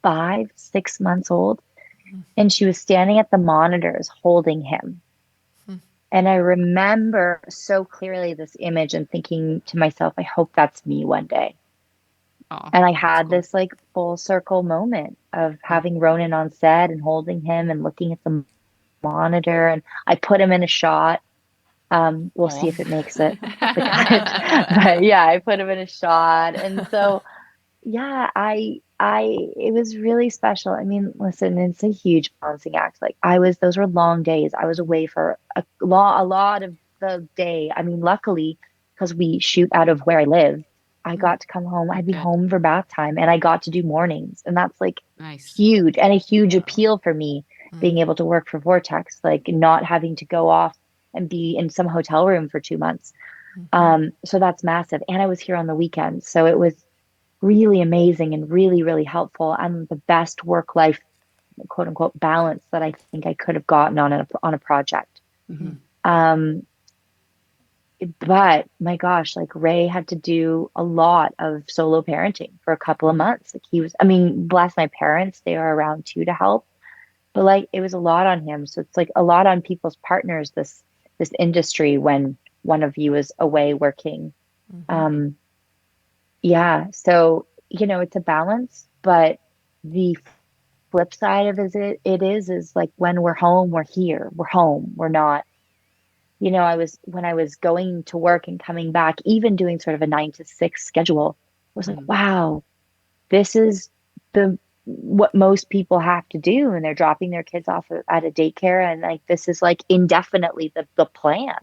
5, 6 months old. And she was standing at the monitors holding him. And I remember so clearly this image and thinking to myself, I hope that's me one day. Oh, And I had this like full circle moment of having Ronan on set and holding him and looking at the monitor. And I put him in a shot. We'll see if it makes it. But yeah, I put him in a shot. And so yeah, it was really special. I mean, listen, it's a huge balancing act. Like those were long days. I was away for a lot of the day. I mean, luckily, because we shoot out of where I live, I got to come home. I'd be home for bath time and I got to do mornings. And that's like nice. huge and a huge appeal for me being able to work for Vortex, like not having to go off and be in some hotel room for 2 months. So that's massive. And I was here on the weekends. So it was really amazing and really, really helpful and the best work life quote unquote balance that I think I could have gotten on a project. But my gosh, like Ray had to do a lot of solo parenting for a couple of months. Like bless my parents, they are around too to help. But like it was a lot on him. So it's like a lot on people's partners, this industry when one of you is away working. Yeah, so it's a balance, but the flip side of it is like when we're home, we're here, we're home, we're not, when I was going to work and coming back, even doing sort of a 9 to 6 schedule, I was like, wow, this is the what most people have to do, and they're dropping their kids off at a daycare, and like this is like indefinitely the plan.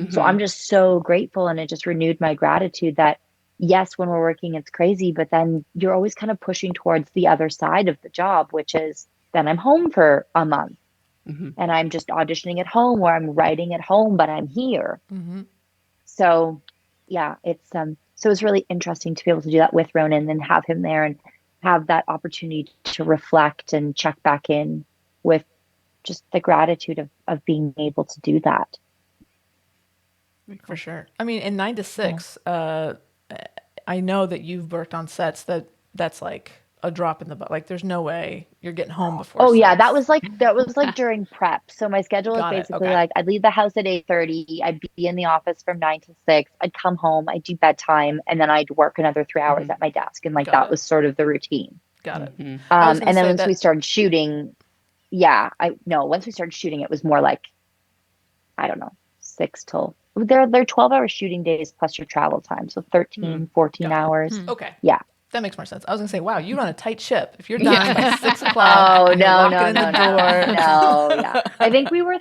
So I'm just so grateful, and it just renewed my gratitude that yes, when we're working, it's crazy, but then you're always kind of pushing towards the other side of the job, which is then I'm home for a month and I'm just auditioning at home or I'm writing at home, but I'm here. So yeah, it's really interesting to be able to do that with Ronan and have him there and have that opportunity to reflect and check back in with just the gratitude of being able to do that. For sure. I mean, in 9 to 6, I know that you've worked on sets that's like a drop in the butt. Like, there's no way you're getting home before. Oh yeah, 6. that was like during prep. So my schedule is basically like I'd leave the house at 8:30. I'd be in the office from 9 to 6. I'd come home, I'd do bedtime, and then I'd work another 3 hours at my desk. And like that was sort of the routine. Got it. And then once we started shooting, once we started shooting, it was more like, I don't know, 6 till they're 12-hour shooting days plus your travel time. So 13, 14 hours. Okay. Yeah. That makes more sense. I was gonna say, wow, you run a tight ship. If you're done by 6 o'clock, oh and you're no, locking in the door. No, yeah. I think we were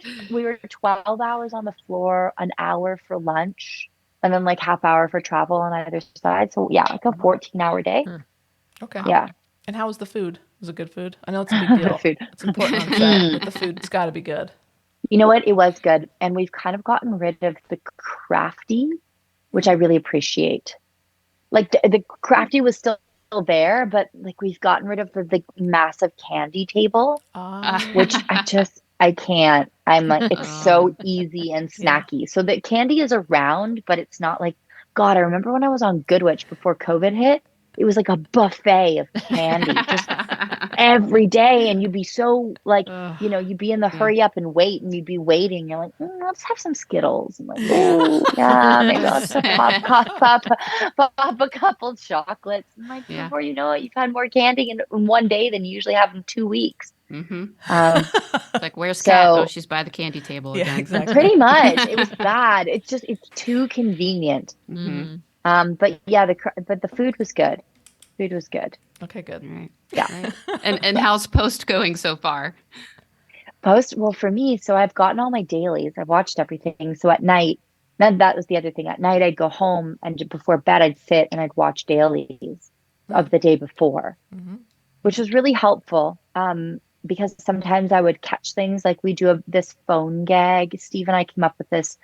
12 hours on the floor, an hour for lunch, and then like half hour for travel on either side. So yeah, like a 14-hour day. Okay. Yeah. And how was the food? Was it good food? I know it's a big deal. Food. It's important on set, but the food's got to be good. You know what? It was good, and we've kind of gotten rid of the crafty, which I really appreciate. Like the crafty was still there, but like we've gotten rid of the massive candy table, which I can't. I'm like, it's so easy and snacky. So the candy is around, but it's not like, God, I remember when I was on Goodwitch before COVID hit, it was like a buffet of candy just every day. And you'd be so like, you'd be in the hurry up and wait, and you'd be waiting. You're like, let's have some Skittles. I'm like, oh, yeah, maybe let's pop a couple chocolates. And like, before you know it, you've had more candy in one day than you usually have in 2 weeks. Like, where's Kat? Oh, she's by the candy table again. Exactly. Pretty much. It was bad. It's too convenient. But yeah, the food was good. Food was good. Okay, good. Right. Yeah. Right. And how's post going so far? Well, for me, so I've gotten all my dailies. I've watched everything. So at night, then that was the other thing. At night, I'd go home and before bed, I'd sit and I'd watch dailies of the day before, which was really helpful. Because sometimes I would catch things like we do this phone gag. Steve and I came up with this.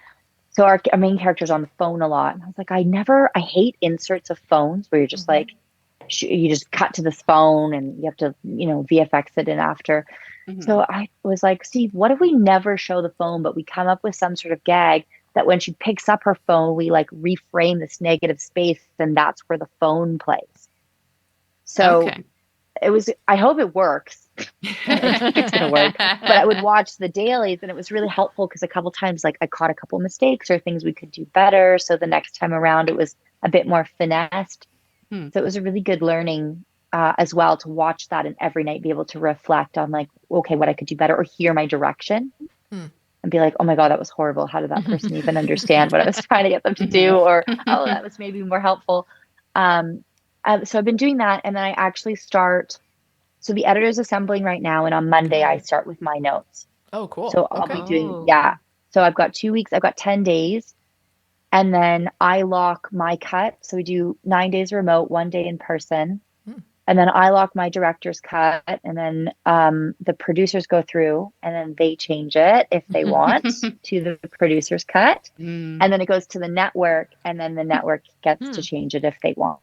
So our main character's on the phone a lot. And I was like, I hate inserts of phones where you're just like, you just cut to this phone and you have to, VFX it in after. So I was like, Steve, what if we never show the phone, but we come up with some sort of gag that when she picks up her phone, we like reframe this negative space and that's where the phone plays. So I hope it works. It's going to work. But I would watch the dailies and it was really helpful because a couple times like I caught a couple mistakes or things we could do better. So the next time around it was a bit more finessed. So it was a really good learning as well to watch that and every night be able to reflect on like, okay, what I could do better or hear my direction and be like, oh my God, that was horrible. How did that person even understand what I was trying to get them to do? Or, oh, that was maybe more helpful. So I've been doing that. And then I actually so the editor's assembling right now. And on Monday, I start with my notes. Oh, cool. So I'll be doing, So I've got 2 weeks. I've got 10 days. And then I lock my cut. So we do 9 days remote, 1 day in person. And then I lock my director's cut. And then the producers go through and then they change it if they want to the producer's cut. And then it goes to the network. And then the network gets to change it if they want.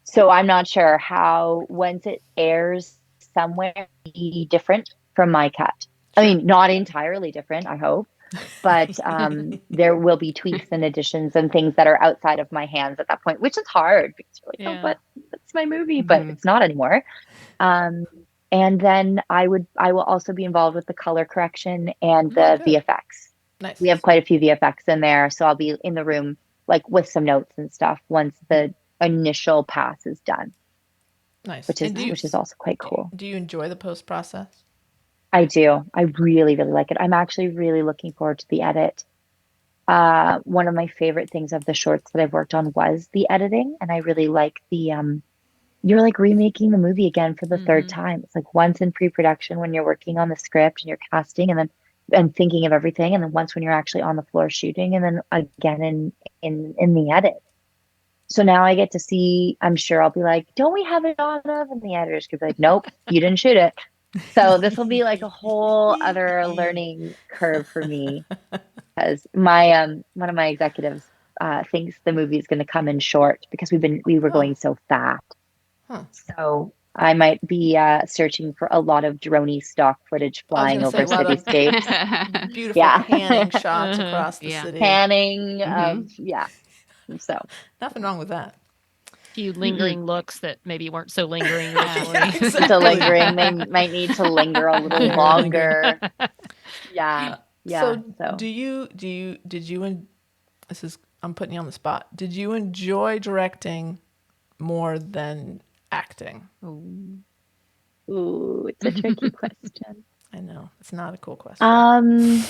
So I'm not sure how, once it airs somewhere, be different from my cut. I mean, not entirely different, I hope. But there will be tweaks and additions and things that are outside of my hands at that point, which is hard because you're like, oh, but it's my movie, but it's not anymore. And then I will also be involved with the color correction and the VFX. Nice. We have quite a few VFX in there, so I'll be in the room like with some notes and stuff once the initial pass is done. Nice. Which is also quite cool. Do you enjoy the post process? I do. I really, really like it. I'm actually really looking forward to the edit. One of my favorite things of the shorts that I've worked on was the editing, and I really like the you're like remaking the movie again for the third time. It's like once in pre-production when you're working on the script and you're casting and thinking of everything, and then once when you're actually on the floor shooting, and then again in the edit. So now I get to see, I'm sure I'll be like, don't we have it on of? And the editors could be like, nope, you didn't shoot it. So this will be like a whole other learning curve for me because my one of my executives thinks the movie is going to come in short because we were going so fast. Huh. So I might be searching for a lot of droney stock footage I was flying gonna say over a lot of cityscapes. beautiful Yeah. panning shots across the Yeah. city. Panning of So Nothing wrong with that. Few lingering looks that maybe weren't so lingering Yeah. originally. Yeah, exactly. so lingering, they might need to linger a little Linger, longer. Yeah. So So did you and this is I'm putting you on the spot. Did you enjoy directing more than acting? ooh, it's a tricky question. I know it's not a cool question.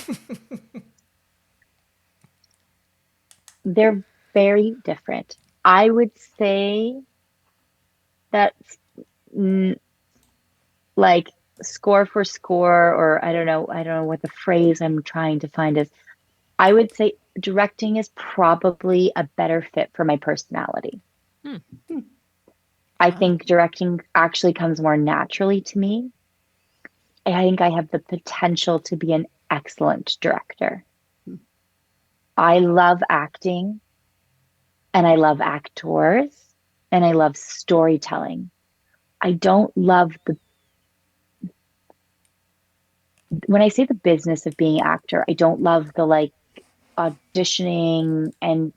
They're very different. I would say that like score for score, or I don't know what the phrase I'm trying to find is. I would say directing is probably a better fit for my personality. Hmm. I think directing actually comes more naturally to me. I think I have the potential to be an excellent director. I love acting and I love actors and I love storytelling. I don't love when I say the business of being an actor, I don't love the like auditioning and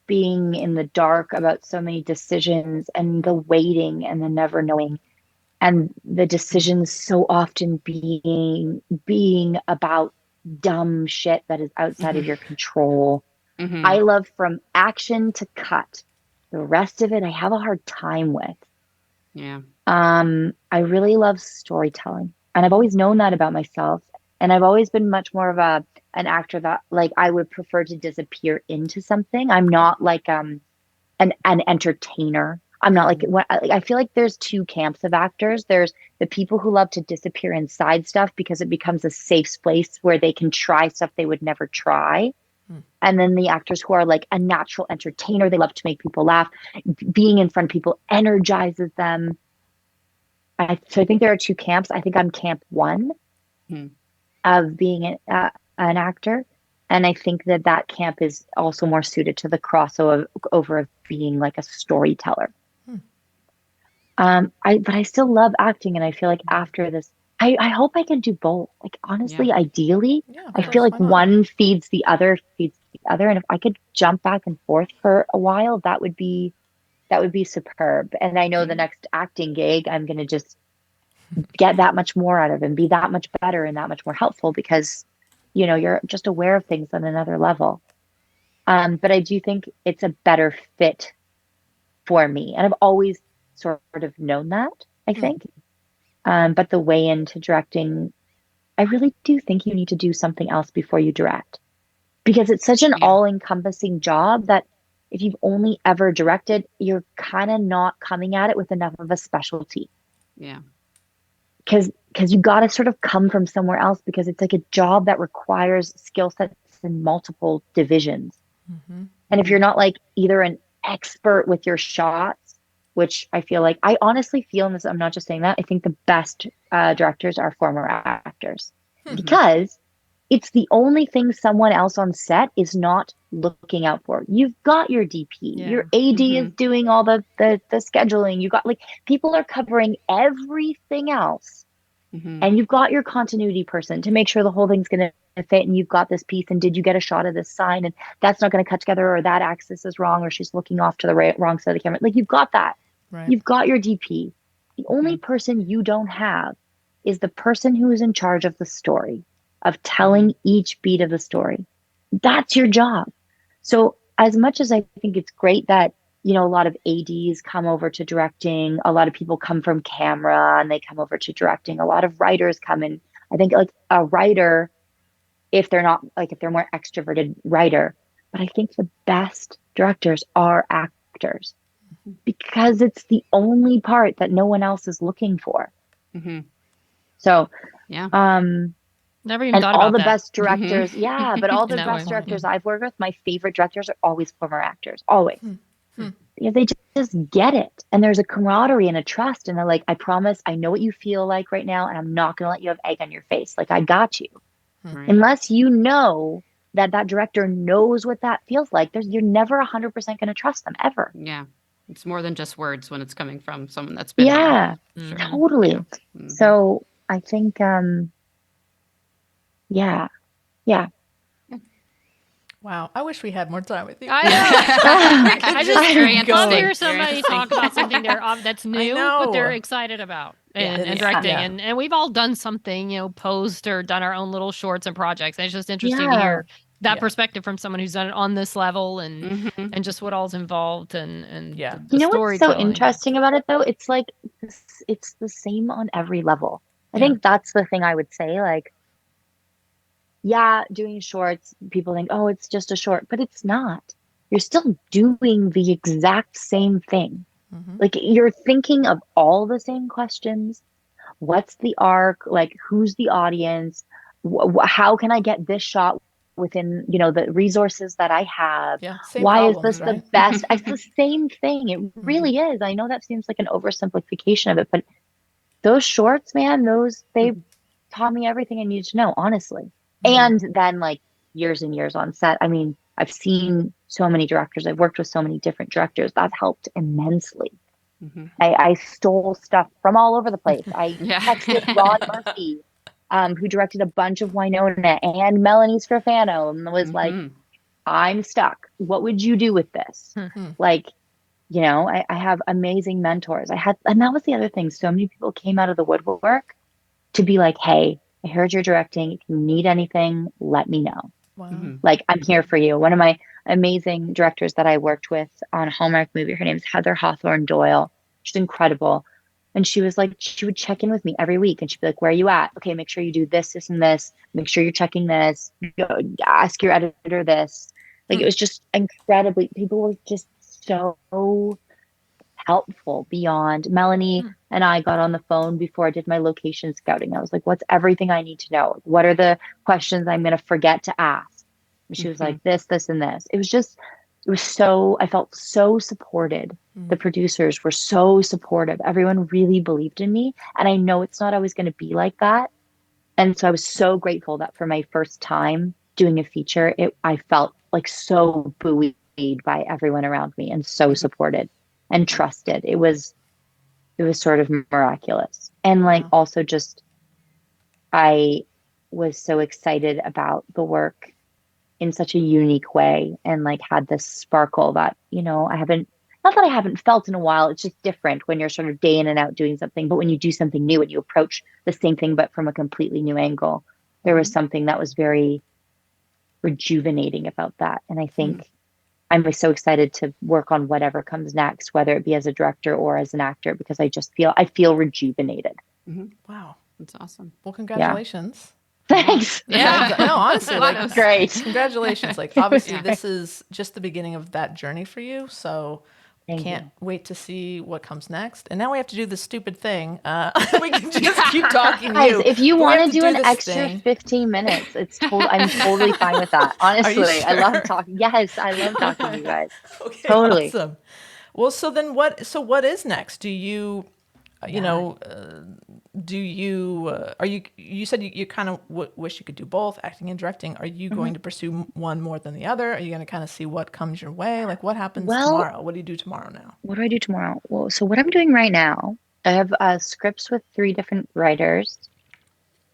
being in the dark about so many decisions and the waiting and the never knowing and the decisions so often being about dumb shit that is outside of your control. I love from action to cut. The rest of it I have a hard time with. Yeah. I really love storytelling, and I've always known that about myself. And I've always been much more of an actor that like I would prefer to disappear into something. I'm not like an entertainer. I'm not like I feel like there's two camps of actors. There's the people who love to disappear inside stuff because it becomes a safe space where they can try stuff they would never try. And then the actors who are like a natural entertainer, they love to make people laugh. Being in front of people energizes them. So I think there are two camps. I think I'm camp one of being an actor. And I think that camp is also more suited to the crossover of being like a storyteller. But I still love acting. And I feel like after this, I hope I can do both. Like, honestly, ideally, I feel like one feeds the other. And if I could jump back and forth for a while, that would be superb. And I know the next acting gig, I'm going to just get that much more out of and be that much better and that much more helpful because, you're just aware of things on another level. But I do think it's a better fit for me. And I've always sort of known that, I think. But the way into directing, I really do think you need to do something else before you direct because it's such an all-encompassing job that if you've only ever directed, you're kind of not coming at it with enough of a specialty. Yeah. Because you got to sort of come from somewhere else because it's like a job that requires skill sets in multiple divisions. And if you're not like either an expert with your shots, which I feel like, I honestly feel, and this, I'm not just saying that, I think the best directors are former actors because it's the only thing someone else on set is not looking out for. You've got your DP, your AD is doing all the scheduling. You got like people are covering everything else. And you've got your continuity person to make sure the whole thing's going to fit. And you've got this piece. And did you get a shot of this sign? And that's not going to cut together, or that axis is wrong, or she's looking off to the wrong side of the camera. Like you've got that. Right. You've got your DP. The only person you don't have is the person who is in charge of the story, of telling each beat of the story. That's your job. So as much as I think it's great that, a lot of ADs come over to directing, a lot of people come from camera and they come over to directing, a lot of writers come in, I think like a writer, if they're not like, if they're more extroverted writer, but I think the best directors are actors because it's the only part that no one else is looking for. Mm-hmm. So, Yeah. Never even and thought all about the that. best directors, but all the In that best way. directors I've worked with, my favorite directors are always former actors, always. Because they just get it. And there's a camaraderie and a trust. And they're like, I promise, I know what you feel like right now, and I'm not going to let you have egg on your face. Like, I got you. Right. Unless you know that that director knows what that feels like, you're never 100% going to trust them ever. Yeah. It's more than just words when it's coming from someone that's been there. Yeah, Sure. totally. Yeah. Mhm. So I think, yeah. Wow. I wish we had more time with you. I know. I just Very love to interesting. hear somebody talk about something that's new, but they're know. excited about Yeah. and directing. Yeah. And we've all done something, posed or done our own little shorts and projects. And it's just interesting to Yeah. hear that Yeah. perspective from someone who's done it on this level and Mhm. and just what all's involved and Yeah. the You know what's so storytelling. interesting about it though? It's like it's the same on every level. I Yeah. think that's the thing I would say. Like, yeah, doing shorts, people think, oh, it's just a short, but it's not. You're still doing the exact same thing. Mhm. Like, you're thinking of all the same questions. What's the arc? Like, who's the audience? How can I get this shot within, the resources that I have? Yeah. Same Why is problems, this the right? best? It's the same thing. It really is. I know that seems like an oversimplification of it, but those shorts, man, they taught me everything I needed to know, honestly. And then like years and years on set. I mean, I've seen so many directors. I've worked with so many different directors. That helped immensely. Mhm. I stole stuff from all over the place. I Yeah. texted Ron Murphy, who directed a bunch of Winona and Melanie Scrofano, and was like, Mhm. I'm stuck. What would you do with this? Like, I have amazing mentors. And that was the other thing. So many people came out of the woodwork to be like, hey, I heard you're directing. If you need anything, let me know. Wow. Mhm. Like, I'm here for you. One of my amazing directors that I worked with on a Hallmark movie, her name's Heather Hawthorne Doyle. She's incredible. And she was like, she would check in with me every week and she'd be like, where are you at? Okay, make sure you do this, this, and this. Make sure you're checking this. Ask your editor this. Like, it was just incredibly, people were just so helpful beyond. Melanie and I got on the phone before I did my location scouting. I was like, what's everything I need to know? What are the questions I'm going to forget to ask? And she was like, this, and this. I felt so supported. The producers were so supportive. Everyone really believed in me. And I know it's not always going to be like that. And so I was so grateful that for my first time doing a feature, I felt like so buoyed by everyone around me and so supported and trusted. It was sort of miraculous. And like also just I was so excited about the work in such a unique way and like had this sparkle that, I haven't not that I haven't felt in a while. It's just different when you're sort of day in and out doing something. But when you do something new and you approach the same thing but from a completely new angle, there was something that was very rejuvenating about that. And I think I'm so excited to work on whatever comes next, whether it be as a director or as an actor, because I feel rejuvenated. Wow. That's awesome. Well, congratulations. Thanks. Yeah. No, honestly, like Great. congratulations. Like obviously this is just the beginning of that journey for you. So Thank can't you. wait to see what comes next. And now we have to do this stupid thing. We can just keep talking to Guys, you. if you but we want have to do an this extra thing. 15 minutes, I'm totally fine with that. Honestly, I love sure? talking. Yes, I love talking to you guys. Okay, Totally. awesome. Well, so then what? So what is next? Do you, are you? You said you kind of wish you could do both, acting and directing. Are you going to pursue one more than the other? Are you going to kind of see what comes your way? Like what happens tomorrow? What do you do tomorrow now? What do I do tomorrow? Well, so what I'm doing right now, I have scripts with 3 different writers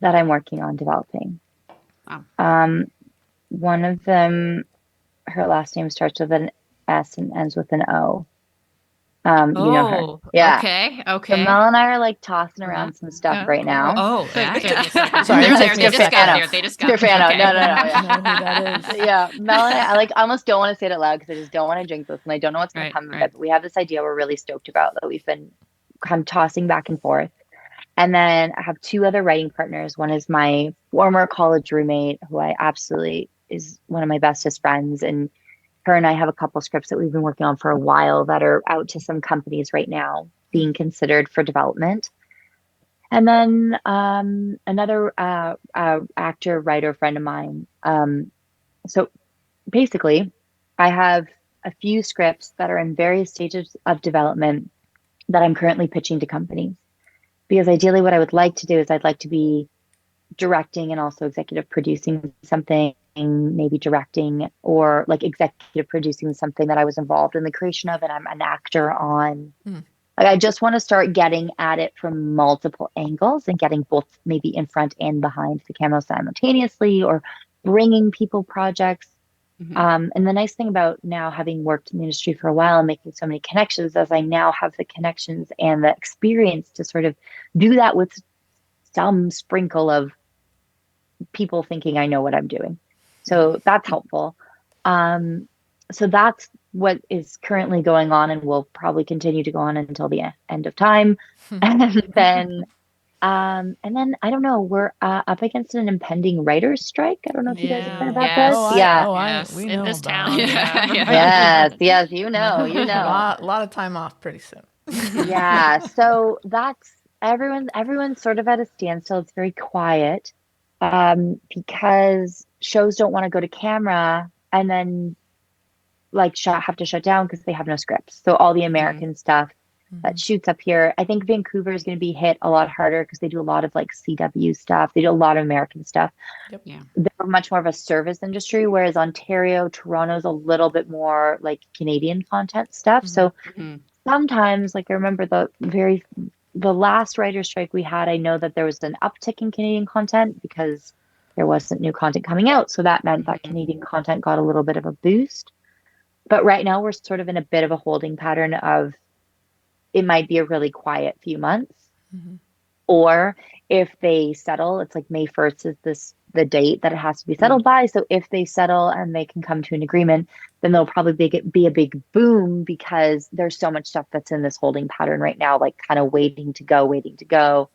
that I'm working on developing. Wow. One of them, her last name starts with an S and ends with an O. You know her. Yeah. Okay. So Okay. Mel and I are like tossing around some stuff right now. Oh, yeah. Sorry, They're it there. takes me They a just got second. there. They just got there. Scrofano. Okay. No. I Yeah. don't know who that is. Yeah. Mel and I like I almost don't want to say it out loud because I just don't want to jinx this and I don't know what's going to come of it. But we have this idea we're really stoked about that we've been kind of tossing back and forth. And then I have two other writing partners. One is my former college roommate, who I absolutely is one of my bestest friends. And her and I have a couple scripts that we've been working on for a while that are out to some companies right now being considered for development. And then another actor, writer friend of mine. So basically, I have a few scripts that are in various stages of development that I'm currently pitching to companies. Because ideally, what I would like to do is I'd like to be directing and also executive producing something, maybe directing or like executive producing something that I was involved in the creation of, and I'm an actor on. Like, I just want to start getting at it from multiple angles and getting both maybe in front and behind the camera simultaneously, or bringing people projects. And the nice thing about now having worked in the industry for a while and making so many connections, as I now have the connections and the experience to sort of do that with some sprinkle of people thinking I know what I'm doing. So that's helpful. So that's what is currently going on and will probably continue to go on until the end of time. And then I don't know, we're up against an impending writers' strike. I don't know if you guys have heard about Yes. this. Yeah. We in know this about town. it. Yes, yes, you know. A lot of time off pretty soon. Yeah. So that's everyone's sort of at a standstill. It's very quiet. Because shows don't want to go to camera and then like have to shut down because they have no scripts. So all the American stuff that shoots up here, I think Vancouver is going to be hit a lot harder because they do a lot of like CW stuff. They do a lot of American stuff. Yep. Yeah. They're much more of a service industry, whereas Ontario, Toronto's a little bit more like Canadian content stuff. So sometimes, like I remember the last writer's strike we had, I know that there was an uptick in Canadian content because there wasn't new content coming out. So that meant that Canadian content got a little bit of a boost. But right now we're sort of in a bit of a holding pattern of it might be a really quiet few months. Or if they settle, it's like May 1st is the date that it has to be settled by. So if they settle and they can come to an agreement, then there'll probably be a big boom because there's so much stuff that's in this holding pattern right now, like kind of waiting to go.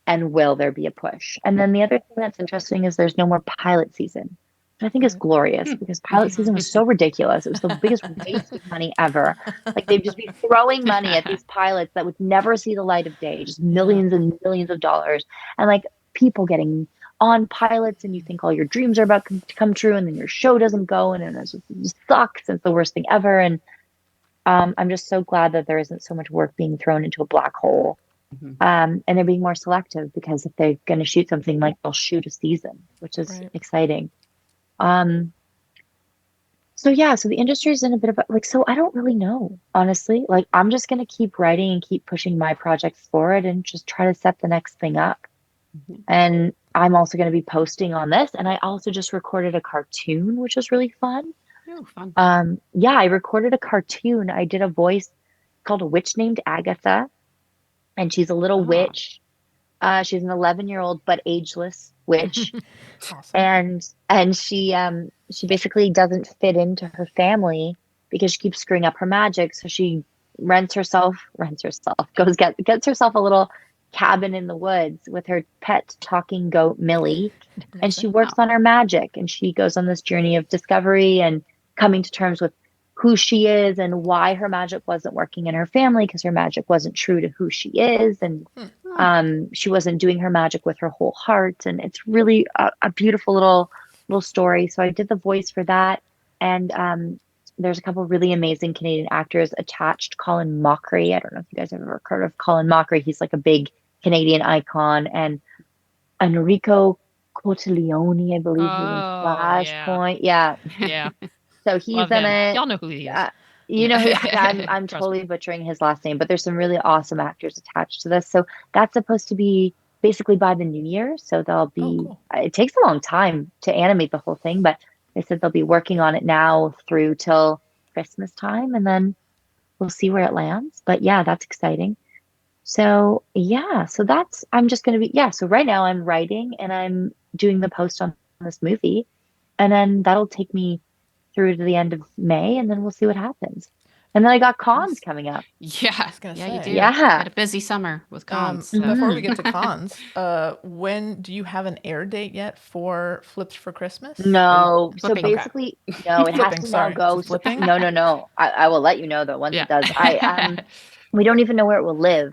And will there be a push? And then the other thing that's interesting is there's no more pilot season. Which I think is glorious because pilot season was so ridiculous. It was the biggest waste of money ever. Like they'd just be throwing money at these pilots that would never see the light of day, just millions and millions of dollars. And like people getting on pilots and you think all your dreams are about to come true and then your show doesn't go and then it just sucks. It's the worst thing ever. And I'm just so glad that there isn't so much work being thrown into a black hole. And they're being more selective because if they're going to shoot something, like they'll shoot a season, which is exciting. So the industry is in a bit of so I don't really know, honestly. Like I'm just going to keep writing and keep pushing my projects forward and just try to set the next thing up. And I'm also going to be posting on this. And I also just recorded a cartoon, which was really fun. Oh, fun. I recorded a cartoon. I did a voice called A Witch Named Agatha. And she's a little witch. She's an 11-year-old but ageless witch. Awesome. And she basically doesn't fit into her family because she keeps screwing up her magic. So she gets herself, gets herself a little cabin in the woods with her pet talking goat Millie. And she works on her magic and she goes on this journey of discovery and coming to terms with who she is and why her magic wasn't working in her family because her magic wasn't true to who she is. And she wasn't doing her magic with her whole heart. And it's really a beautiful little story. So I did the voice for that. And there's a couple of really amazing Canadian actors attached. Colin Mockery. I don't know if you guys have ever heard of Colin Mockery. He's like a big Canadian icon. And Enrico Corteleone, I believe, who's in Flashpoint. Yeah. So he's Love in him. it. Y'all know who he is. You know, I'm totally butchering his last name, but there's some really awesome actors attached to this. So that's supposed to be basically by the new year. So they'll be, it takes a long time to animate the whole thing, but they said they'll be working on it now through till Christmas time. And then we'll see where it lands. But yeah, that's exciting. So I'm just going to be, so right now I'm writing and I'm doing the post on this movie. And then that'll take me through to the end of May, and then we'll see what happens. And then I got cons coming up. Yeah. gonna Yeah, you say. do. Yeah. Had a busy summer with cons. So. Before we get to cons, when do you have an air date yet for Flips for Christmas? No. So Flipping. basically, no, it has Flipping, to now sorry. go. Is it flipping? No. I will let you know though once Yeah. it does. We don't even know where it will live.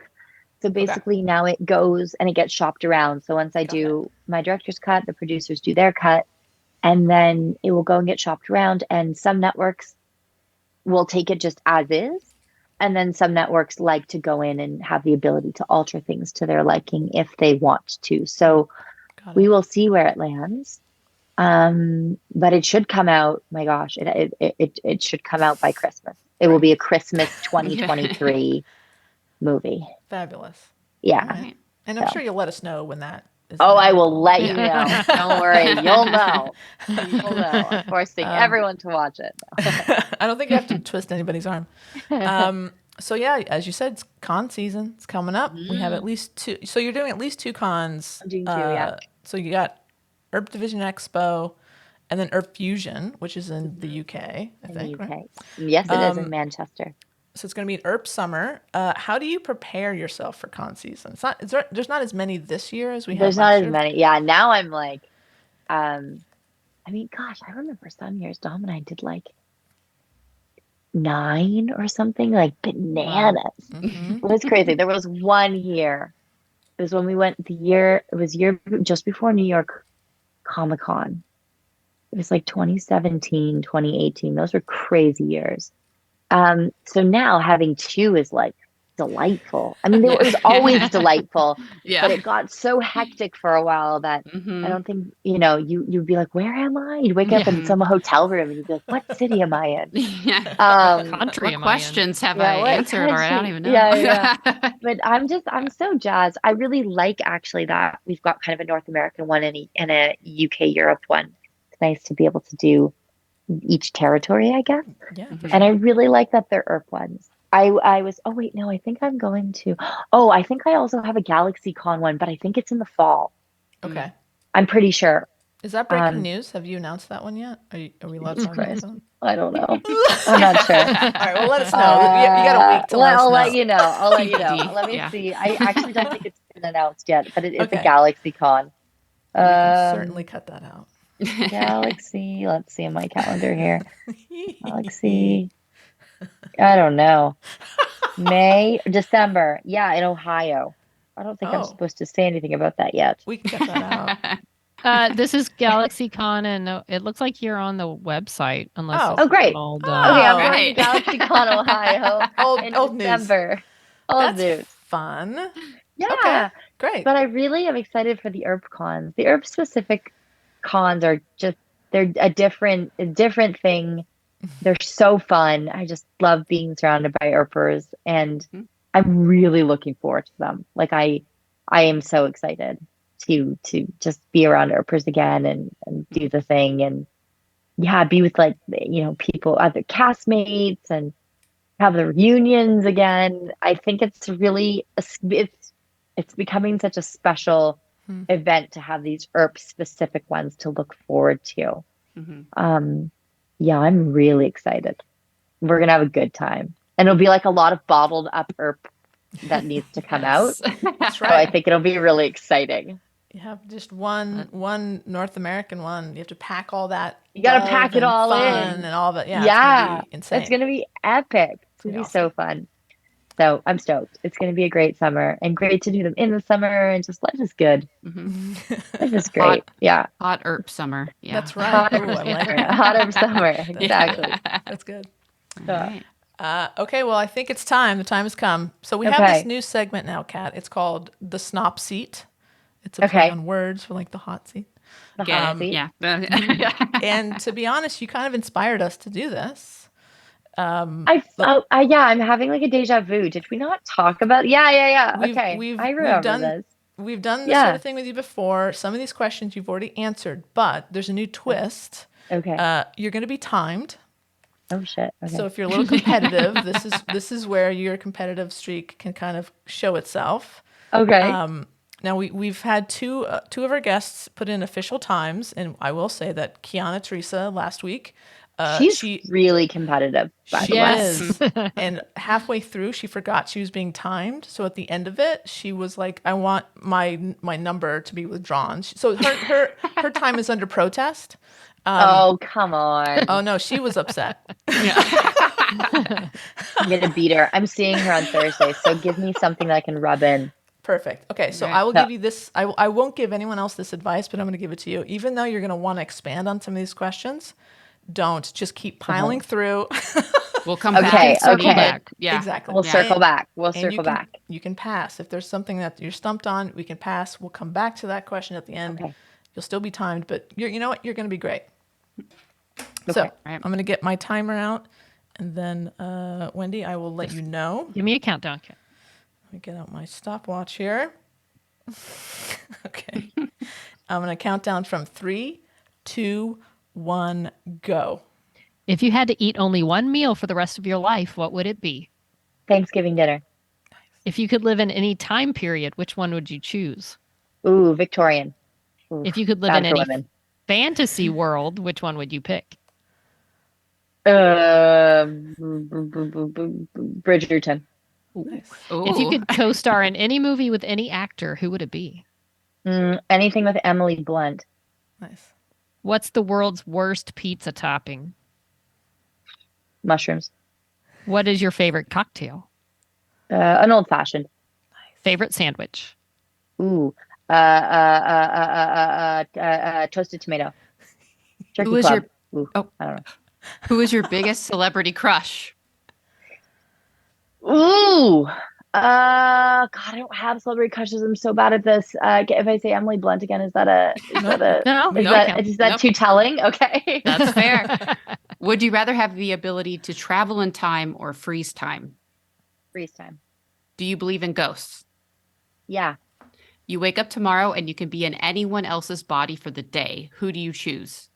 So Okay. basically now it goes and it gets shopped around. So once I Got do my director's cut, the producers do their cut, and then it will go and get shopped around. And some networks will take it just as is. And then some networks like to go in and have the ability to alter things to their liking if they want to. So Got we it. will see where it lands. But it should come out. My gosh, it should come out by Christmas. It will be a Christmas 2023 movie. Fabulous. Yeah. All right. And I'm So. sure you'll let us know when that is Oh, I available. will let you Yeah. know. Don't worry. You'll know. You'll know. I'm forcing everyone to watch it. I don't think you have to twist anybody's arm. So yeah, as you said, it's con season. It's coming up. We have at least 2. So you're doing at least 2 cons. I'm doing 2, yeah. So you got Earp Division Expo, and then Earp Fusion, which is in the UK, I In think. the UK. Right? Yes, it is in Manchester. So it's going to be an Earp Summer. How do you prepare yourself for con season? It's not. There's not as many this year as we had There's last not as year. many. Yeah, now I'm like, I mean, gosh, I remember some years Dom and I did like 9 or something, like bananas. It was crazy. There was one year. It was when we went it was year just before New York Comic Con. It was like 2017, 2018. Those were crazy years. So now having 2 is like delightful. I mean, it was always delightful, Yeah. but it got so hectic for a while that I don't think, you'd be like, where am I? You'd wake up in some hotel room and you'd be like, what city am I in? Yeah. Country What am I in? questions have Yeah, I what answered or I don't country? even know. Yeah. But I'm so jazzed. I really like actually that we've got kind of a North American one and a UK Europe one. It's nice to be able to do each territory, I guess. Yeah. For And I sure. really like that they're Earth ones. I was, oh wait, no, I think I'm going to, I think I also have a Galaxy Con one, but I think it's in the fall. Okay. I'm pretty sure. Is that breaking news? Have you announced that one yet? Are we allowed to talk about Christ. that? I don't know. I'm not sure. All right. Well, let us know. You got a week to let us I'll know. let you know. I'll let you know. TBD, Let me yeah. see. I actually don't think it's been announced yet, but it is Okay. a Galaxy Con. We can certainly cut that out. Galaxy. Let's see in my calendar here. Galaxy. I don't know. May, December. Yeah, in Ohio. I don't think I'm Oh. supposed to say anything about that yet. We can cut that out. This is GalaxyCon, and it looks like you're on the website, unless Oh. it's Oh, great. called, Okay, I'm Oh, going to right. GalaxyCon, Ohio in Old news. December. Old That's news. fun. Yeah. Okay. Great. But I really am excited for the Earp cons. The Earp specific cons are they're a different thing. They're so fun. I just love being surrounded by Earpers, and I'm really looking forward to them. Like I am so excited to just be around Earpers again and do the thing and be with people, other castmates, and have the reunions again. I think it's really it's becoming such a special event to have these Earp specific ones to look forward to. Yeah, I'm really excited. We're gonna have a good time, and it'll be like a lot of bottled up Earp that needs to come out. That's So I right. think it'll be really exciting. You have just one North American one. You have to pack all that. You gotta love pack it and all fun in. and all that. Yeah, Yeah, it's gonna be insane. it's gonna be epic. It's gonna be so fun. So I'm stoked. It's gonna be a great summer, and great to do them in the summer, and just life is good. Life is great. Yeah. Hot Earp Summer. Yeah. That's right. Hot Ooh, I like that. Hot Earp Summer. Exactly. That's good. All right. Okay, well, I think it's time. The time has come. So we have this Okay. new segment now, Kat. It's called the Snop Seat. It's a play on words for like the hot seat. The Get hot it? seat. Yeah. And to be honest, you kind of inspired us to do this. I'm having like a deja vu. Did we not talk about? Yeah. Okay, I remember this. We've done this sort of thing with you before. Some of these questions you've already answered, but there's a new twist. Okay. You're going to be timed. Oh shit. Okay. So if you're a little competitive, this is where your competitive streak can kind of show itself. Okay. Now we've had two of our guests put in official times, and I will say that Kiana Teresa last week She's really competitive, by She the way. is. And halfway through, she forgot she was being timed. So at the end of it, she was like, "I want my number to be withdrawn." So her time is under protest. Oh, come on. Oh no, she was upset. I'm going to beat her. I'm seeing her on Thursday, so give me something that I can rub in. Perfect. Okay, so Right. I will give you this. I won't give anyone else this advice, but I'm going to give it to you. Even though you're going to want to expand on some of these questions, don't. Just keep piling through. We'll come Okay, back. Circle okay. back. Yeah. Exactly. We'll circle back. We'll And you circle can, back. You can pass. If there's something that you're stumped on, we can pass. We'll come back to that question at the end. Okay. You'll still be timed, but you know what? You're going to be great. Okay. So Right. I'm going to get my timer out, and then Wendy, I will let you know. Give me a countdown, Kat. Let me get out my stopwatch here. Okay. I'm going to count down from 3, 2, 1, go. If you had to eat only one meal for the rest of your life, what would it be? Thanksgiving dinner. If you could live in any time period, which one would you choose? Ooh, Victorian. Ooh, If you could live bad in for any women. fantasy world, which one would you pick? Bridgerton. Nice. If you Ooh. could co-star in any movie with any actor, who would it be? Anything with Emily Blunt. Nice. What's the world's worst pizza topping? Mushrooms. What is your favorite cocktail? An old fashioned. Favorite sandwich? Ooh. Toasted tomato. Turkey Who is club. your Ooh, Oh. I don't Who is your biggest celebrity crush? know. Ooh. God, I don't have celebrity crushes. I'm so bad at this. If I say Emily Blunt again, is that No, is that too telling? Okay. That's fair. Would you rather have the ability to travel in time or freeze time? Freeze time. Do you believe in ghosts? Yeah. You wake up tomorrow and you can be in anyone else's body for the day. Who do you choose?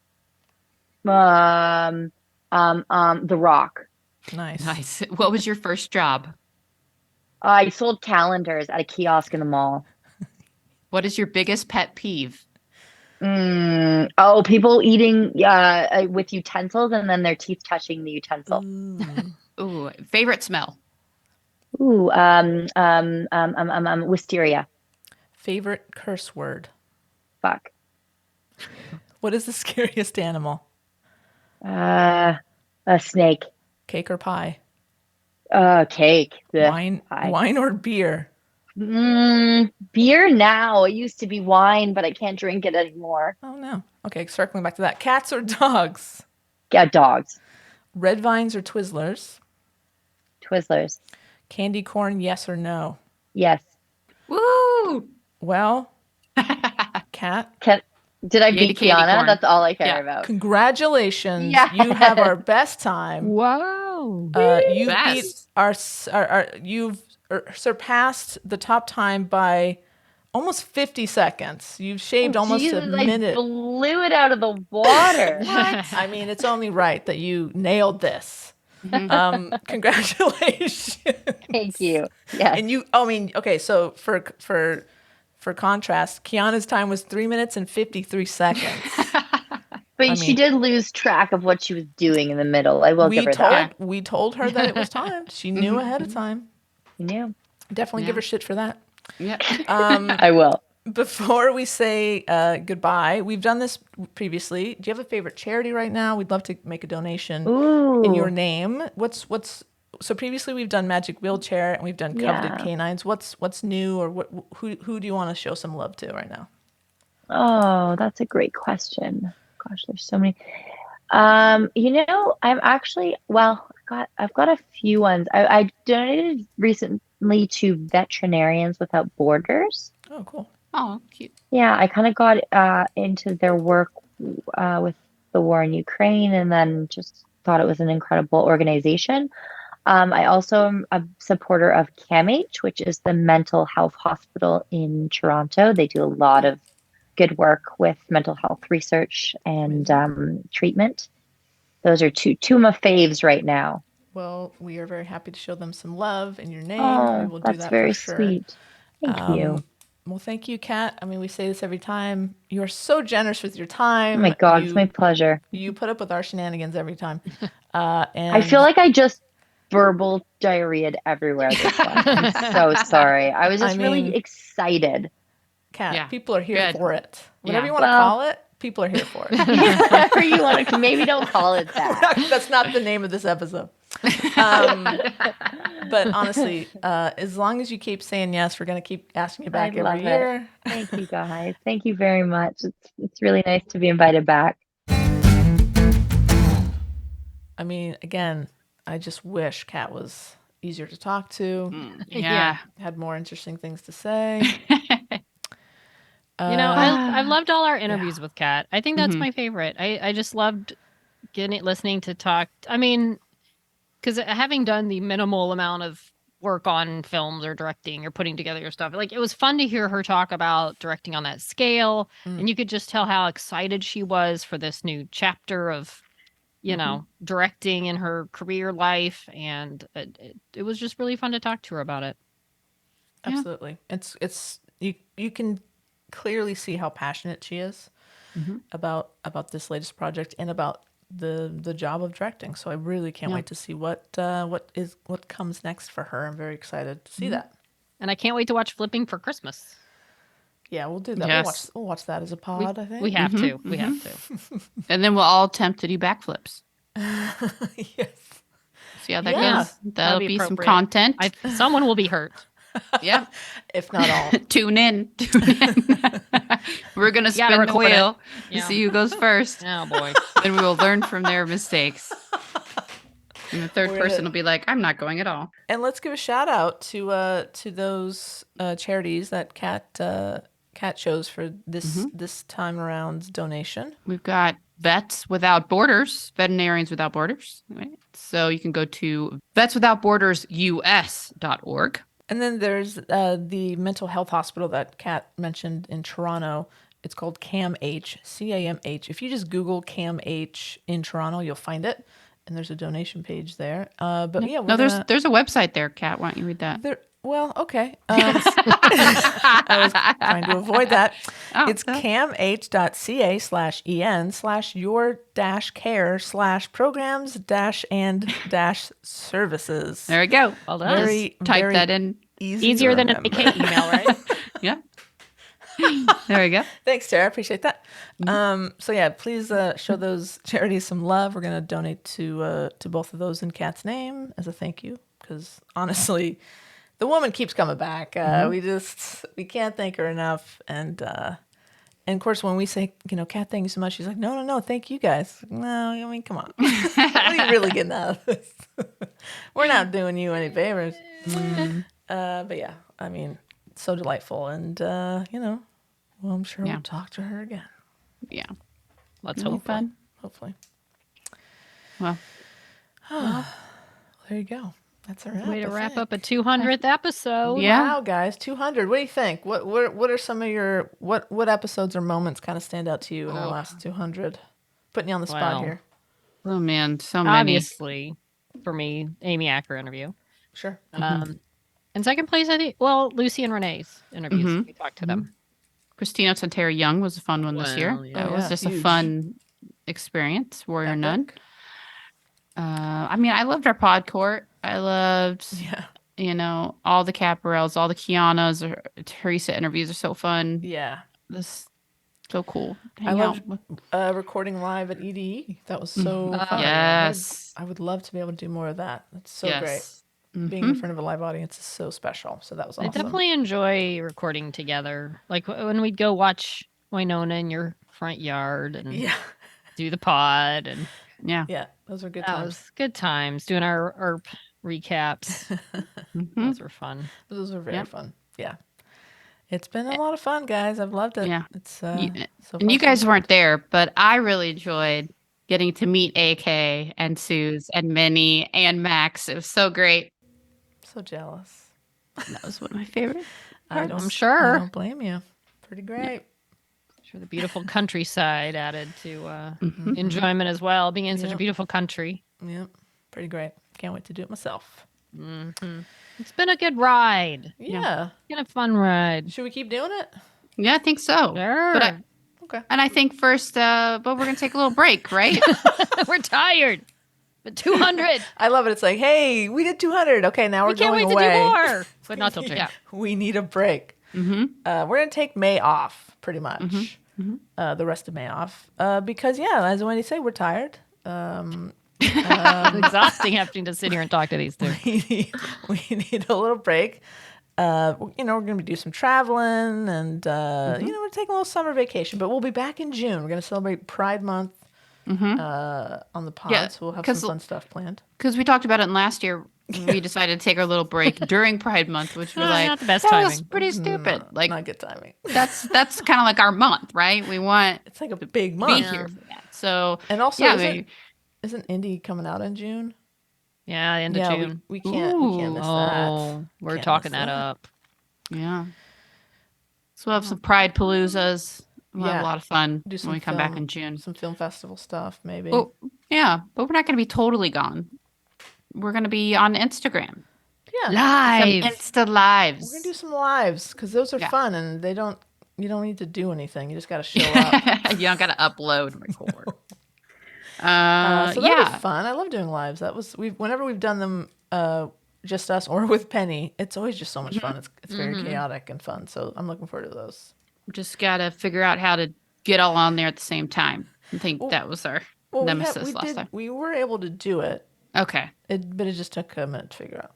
The Rock. Nice. Nice. What was your first job? I sold calendars at a kiosk in the mall. What is your biggest pet peeve? Oh, people eating with utensils and then their teeth touching the utensil. Ooh, favorite smell? Ooh, wisteria. Favorite curse word? Fuck. What is the scariest animal? A snake. Cake or pie? Cake. Ugh, Wine, pie. wine or beer? Beer now. It used to be wine, but I can't drink it anymore. Oh no. Okay, circling back to that. Cats or dogs? Yeah, dogs. Red vines or Twizzlers? Twizzlers. Candy corn, yes or no? Yes. Woo! Well, Kat, Did I You ate beat a candy Kiana? corn. That's all I care Yeah. about. congratulations. Yes. You have our best time. Wow. You beat Best. you've surpassed the top time by almost 50 seconds. You've shaved almost Jesus, a minute. I blew it out of the water. I mean, it's only right that you nailed this. Congratulations. Thank you. Yes. And okay, so for contrast, Kiana's time was 3 minutes and 53 seconds. But she did lose track of what she was doing in the middle. I will give her that. We told her that it was timed. She knew ahead of time. You knew. Definitely give her shit for that. Yeah. I will. Before we say goodbye, we've done this previously. Do you have a favorite charity right now? We'd love to make a donation in your name. So previously we've done Magic Wheelchair and we've done Coveted Canines. What's new, or who do you want to show some love to right now? Oh, that's a great question. Gosh, there's so many. I'm actually, I've got a few ones. I donated recently to Veterinarians Without Borders. Oh, cool. Oh, cute. Yeah, I kind of got into their work with the war in Ukraine, and then just thought it was an incredible organization. I also am a supporter of CAMH, which is the mental health hospital in Toronto. They do a lot of good work with mental health research and treatment. Those are two of my faves right now. Well, we are very happy to show them some love in your name. We Oh, will do that's that very for sure. sweet. Thank you. Well, thank you, Kat. I mean, we say this every time. You are so generous with your time. Oh my God, it's my pleasure. You put up with our shenanigans every time. I feel like I just verbal diarrheaed everywhere this one. I'm so sorry. I was just really excited. Kat, people are here for it. Whatever you want to call it, people are here for it. Whatever you want to, maybe don't call it that. That's not the name of this episode. But honestly, as long as you keep saying yes, we're going to keep asking you back every year. Thank you, guys. Thank you very much. It's really nice to be invited back. I mean, again, I just wish Kat was easier to talk to. Had more interesting things to say. I've loved all our interviews with Kat. I think that's my favorite. I just loved listening to talk. I mean, because having done the minimal amount of work on films or directing or putting together your stuff, like it was fun to hear her talk about directing on that scale, and you could just tell how excited she was for this new chapter of, directing in her career life, and it was just really fun to talk to her about it. Absolutely, it's you can clearly see how passionate she is about this latest project and about the job of directing. So I really can't wait to see what comes next for her. I'm very excited to see that. And I can't wait to watch Flipping for Christmas. Yeah, we'll do that. Yes. We'll watch that as a pod, I think. We have to. We have to. And then we'll all attempt to do backflips. Yes. See how that goes. That'll be some appropriate. content. Someone will be hurt. Yeah. If not all. Tune in. We're going to spin the wheel to see who goes first. Oh, boy. Then we will learn from their mistakes. And the third person will be like, I'm not going at all. And let's give a shout out to those charities that Kat chose for this time around donation. We've got Vets Without Borders, Veterinarians Without Borders. Right? So you can go to vetswithoutbordersus.org. And then there's the mental health hospital that Kat mentioned in Toronto. It's called CAMH, CAMH. If you just Google CAMH in Toronto, you'll find it. And there's a donation page there. There's a website there, Kat. Why don't you read that? Well, okay. I was trying to avoid that. It's camh.ca/en/your-care/programs-and-services. There we go. Well done. Type that in. Easier than an AK email, right? Yeah. There we go. Thanks, Tara. Appreciate that. Please show those charities some love. We're going to donate to both of those in Kat's name as a thank you, because honestly, the woman keeps coming back. We can't thank her enough. And of course, when we say, Kat, thank you so much, she's like, no, thank you guys. No, I mean, come on. What are you really getting out of this? We're not doing you any favors. But yeah, I mean, so delightful. And, I'm sure we'll talk to her again. Yeah. Let's hope. Fun. Hopefully. Well, there you go. That's a wrap. Way to wrap up a 200th episode. Yeah. Wow, guys, 200. What do you think? What are some of your what episodes or moments kind of stand out to you in our last 200? Putting you on the spot here. Oh man, so many. Obviously, for me, Amy Acker interview. Sure. And second place, I think. Well, Lucy and Renee's interviews. We talked to them. Christina Santera Young was a fun one this year. Yeah. That was just a fun experience. Warrior Nun. I mean, I loved our pod court. I loved, all the Kat Barrells, all the Kianas, or Teresa interviews are so fun. Yeah. This so cool. I loved recording live at EDE. That was so fun. Yes. I would love to be able to do more of that. That's so great. Being in front of a live audience is so special. So that was awesome. I definitely enjoy recording together. Like when we'd go watch Winona in your front yard and do the pod. And yeah, those were good times. That was good times doing our Earp recaps. Those were fun. Those were very fun. Yeah. It's been a lot of fun, guys. I've loved it. Yeah. It's so fun. And you guys weren't there, but I really enjoyed getting to meet AK and Suze and Minnie and Max. It was so great. So jealous. That was one of my favorites. I'm sure. I don't blame you. Pretty great. Sure, the beautiful countryside added to enjoyment as well. Being in such a beautiful country. Yep. Pretty great. Can't wait to do it myself. It's been a good ride. Yeah. It's been a fun ride. Should we keep doing it? Yeah, I think so. Sure. But Okay. I think first, but we're gonna take a little break, right? We're tired. But 200. I love it. It's like, hey, we did 200. Okay, now we're We can't going wait away. to do more. But not till June. Yeah. We need a break. Mm-hmm. We're going to take May off, pretty much. The rest of May off. Because, yeah, as Wendy said, we're tired. It's exhausting having to sit here and talk to these two. we need a little break. We're going to do some traveling and, we're taking a little summer vacation. But we'll be back in June. We're going to celebrate Pride Month on the pod. Yeah, so we'll have some fun stuff planned. Because we talked about it last year. We decided to take our little break during Pride Month, which we're like, not the best that was timing. pretty stupid. Like, Not good timing. that's kind of like our month, right? We want It's like a big to month. be here for that. So, And also, yeah, isn't Indie coming out in June? Yeah, end of June. We can't miss that. Oh, we're Can't talking miss that that. up. yeah. So we'll have some Pride Paloozas. We'll have Yeah. a lot of fun Do some when we come back film- in June. Some film festival stuff, maybe. Oh, yeah, but we're not going to be totally gone. We're going to be on Instagram. Yeah. Live. Some Insta lives. We're going to do some lives because those are Yeah. fun and you don't need to do anything. You just got to show up. You don't got to upload and record. So that'll be Yeah. fun. I love doing lives. Whenever we've done them, just us or with Penny, it's always just so much fun. It's very chaotic and fun. So I'm looking forward to those. Just got to figure out how to get all on there at the same time. I think that was our nemesis last time. We were able to do it, Okay. but it just took a minute to figure out.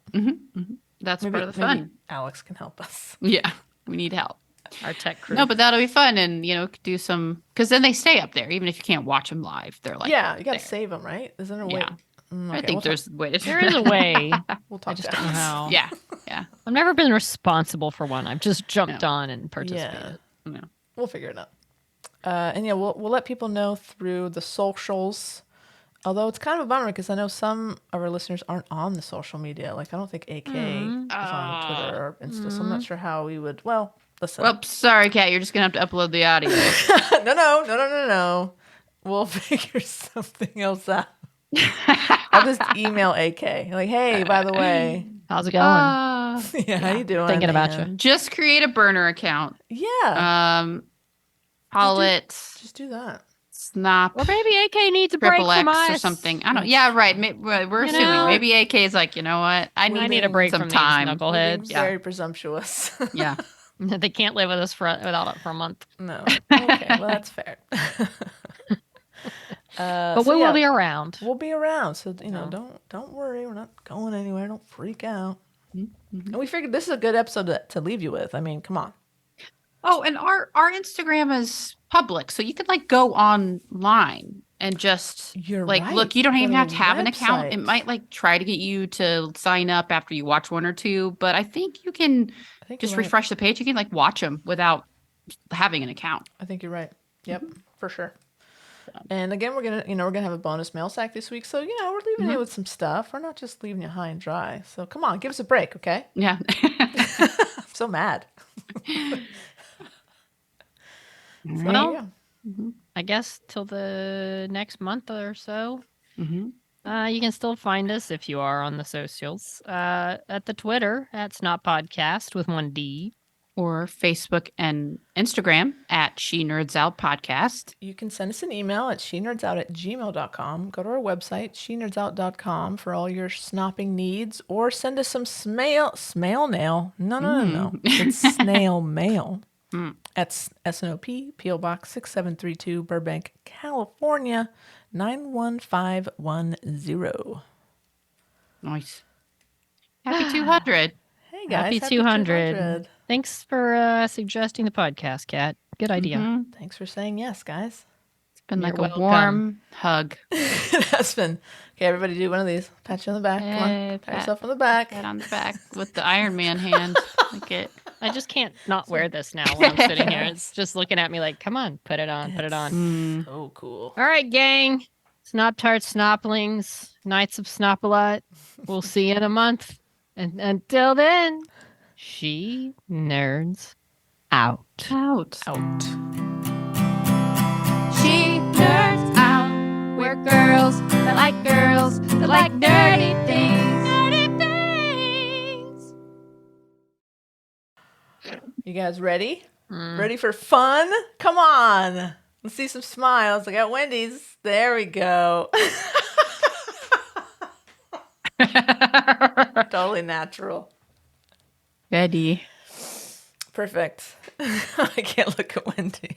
That's Maybe, part of the maybe fun. Alex can help us. Yeah. We need help. Our tech crew. No, but that'll be fun. And, do some, because then they stay up there. Even if you can't watch them live, they're like, Yeah, you got to there. save them, right? Isn't there a way? Yeah. I Okay, think there's a way to do there is a way. We'll talk I just to don't know Alex. how. Yeah. Yeah. I've never been responsible for one. I've just jumped on and participated. Yeah. We'll figure it out. And yeah, we'll let people know through the socials. Although it's kind of a bummer because I know some of our listeners aren't on the social media. Like I don't think AK is on Twitter or Insta, so I'm not sure how we would. Well, listen. Well, sorry, Kat. You're just going to have to upload the audio. No. We'll figure something else out. I'll just email AK. Like, hey, by the way, How's it going? yeah, how you doing? Thinking about you. Just create a burner account. Yeah, Call it just do that. Snap. Or maybe AK needs a break Triple from X us. or something. I don't. Yeah, right. We're assuming know? maybe AK is like, you know what? I need a break some from time. these We're being knuckleheads. very presumptuous. Yeah. They can't live with us without it for a month. No. Okay, well that's fair. But we will be around. We'll be around, so don't worry. We're not going anywhere. Don't freak out. And we figured this is a good episode to leave you with. I mean, come on. Oh, and our Instagram is public, so you could like go online and just You're like right. look. You don't Go even to have to the have an account. It website. might like try to get you to sign up after you watch one or two, but I think you can I think just you're right. refresh the page. You can like watch them without having an account. I think you're right. Yep, for sure. And again, we're gonna have a bonus mail sack this week. So we're leaving you with some stuff. We're not just leaving you high and dry. So come on, give us a break, okay? Yeah. I'm so mad. So there Well, you go. I guess till the next month or so. Mhm. You can still find us if you are on the socials at the Twitter at Snot Podcast with 1D. Or Facebook and Instagram at She Nerds Out Podcast. You can send us an email at shenerdout@gmail.com. Go to our website, shenerdout.com, for all your snopping needs, or send us some snail mail. No. It's snail mail. At SNOP, P.O. Box 6732, Burbank, California, 91510. Nice. Happy 200. Hey guys, Happy 200. Thanks for suggesting the podcast, Kat. Good idea. Mhm. Thanks for saying yes, guys. It's been like You're a welcome. warm hug. It has been. Okay, everybody do one of these. Pat you on the back. Come Hey, on. Pat pat. yourself on the back. Pat on the back with the Iron Man hand. Like it. I just can't not wear this now when I'm sitting here. It's just looking at me like, come on, put it on, put it on. Mm. Oh, cool. All right, gang. Snop Tarts, Snoplings, Knights of Snopalot. We'll see you in a month. And until then, she nerds out. Out. Out. She nerds out. We're girls that like dirty things. Dirty things. You guys ready? Ready for fun? Come on. Let's see some smiles. I got Wendy's. There we go. Totally natural. Ready. Perfect. I can't look at Wendy.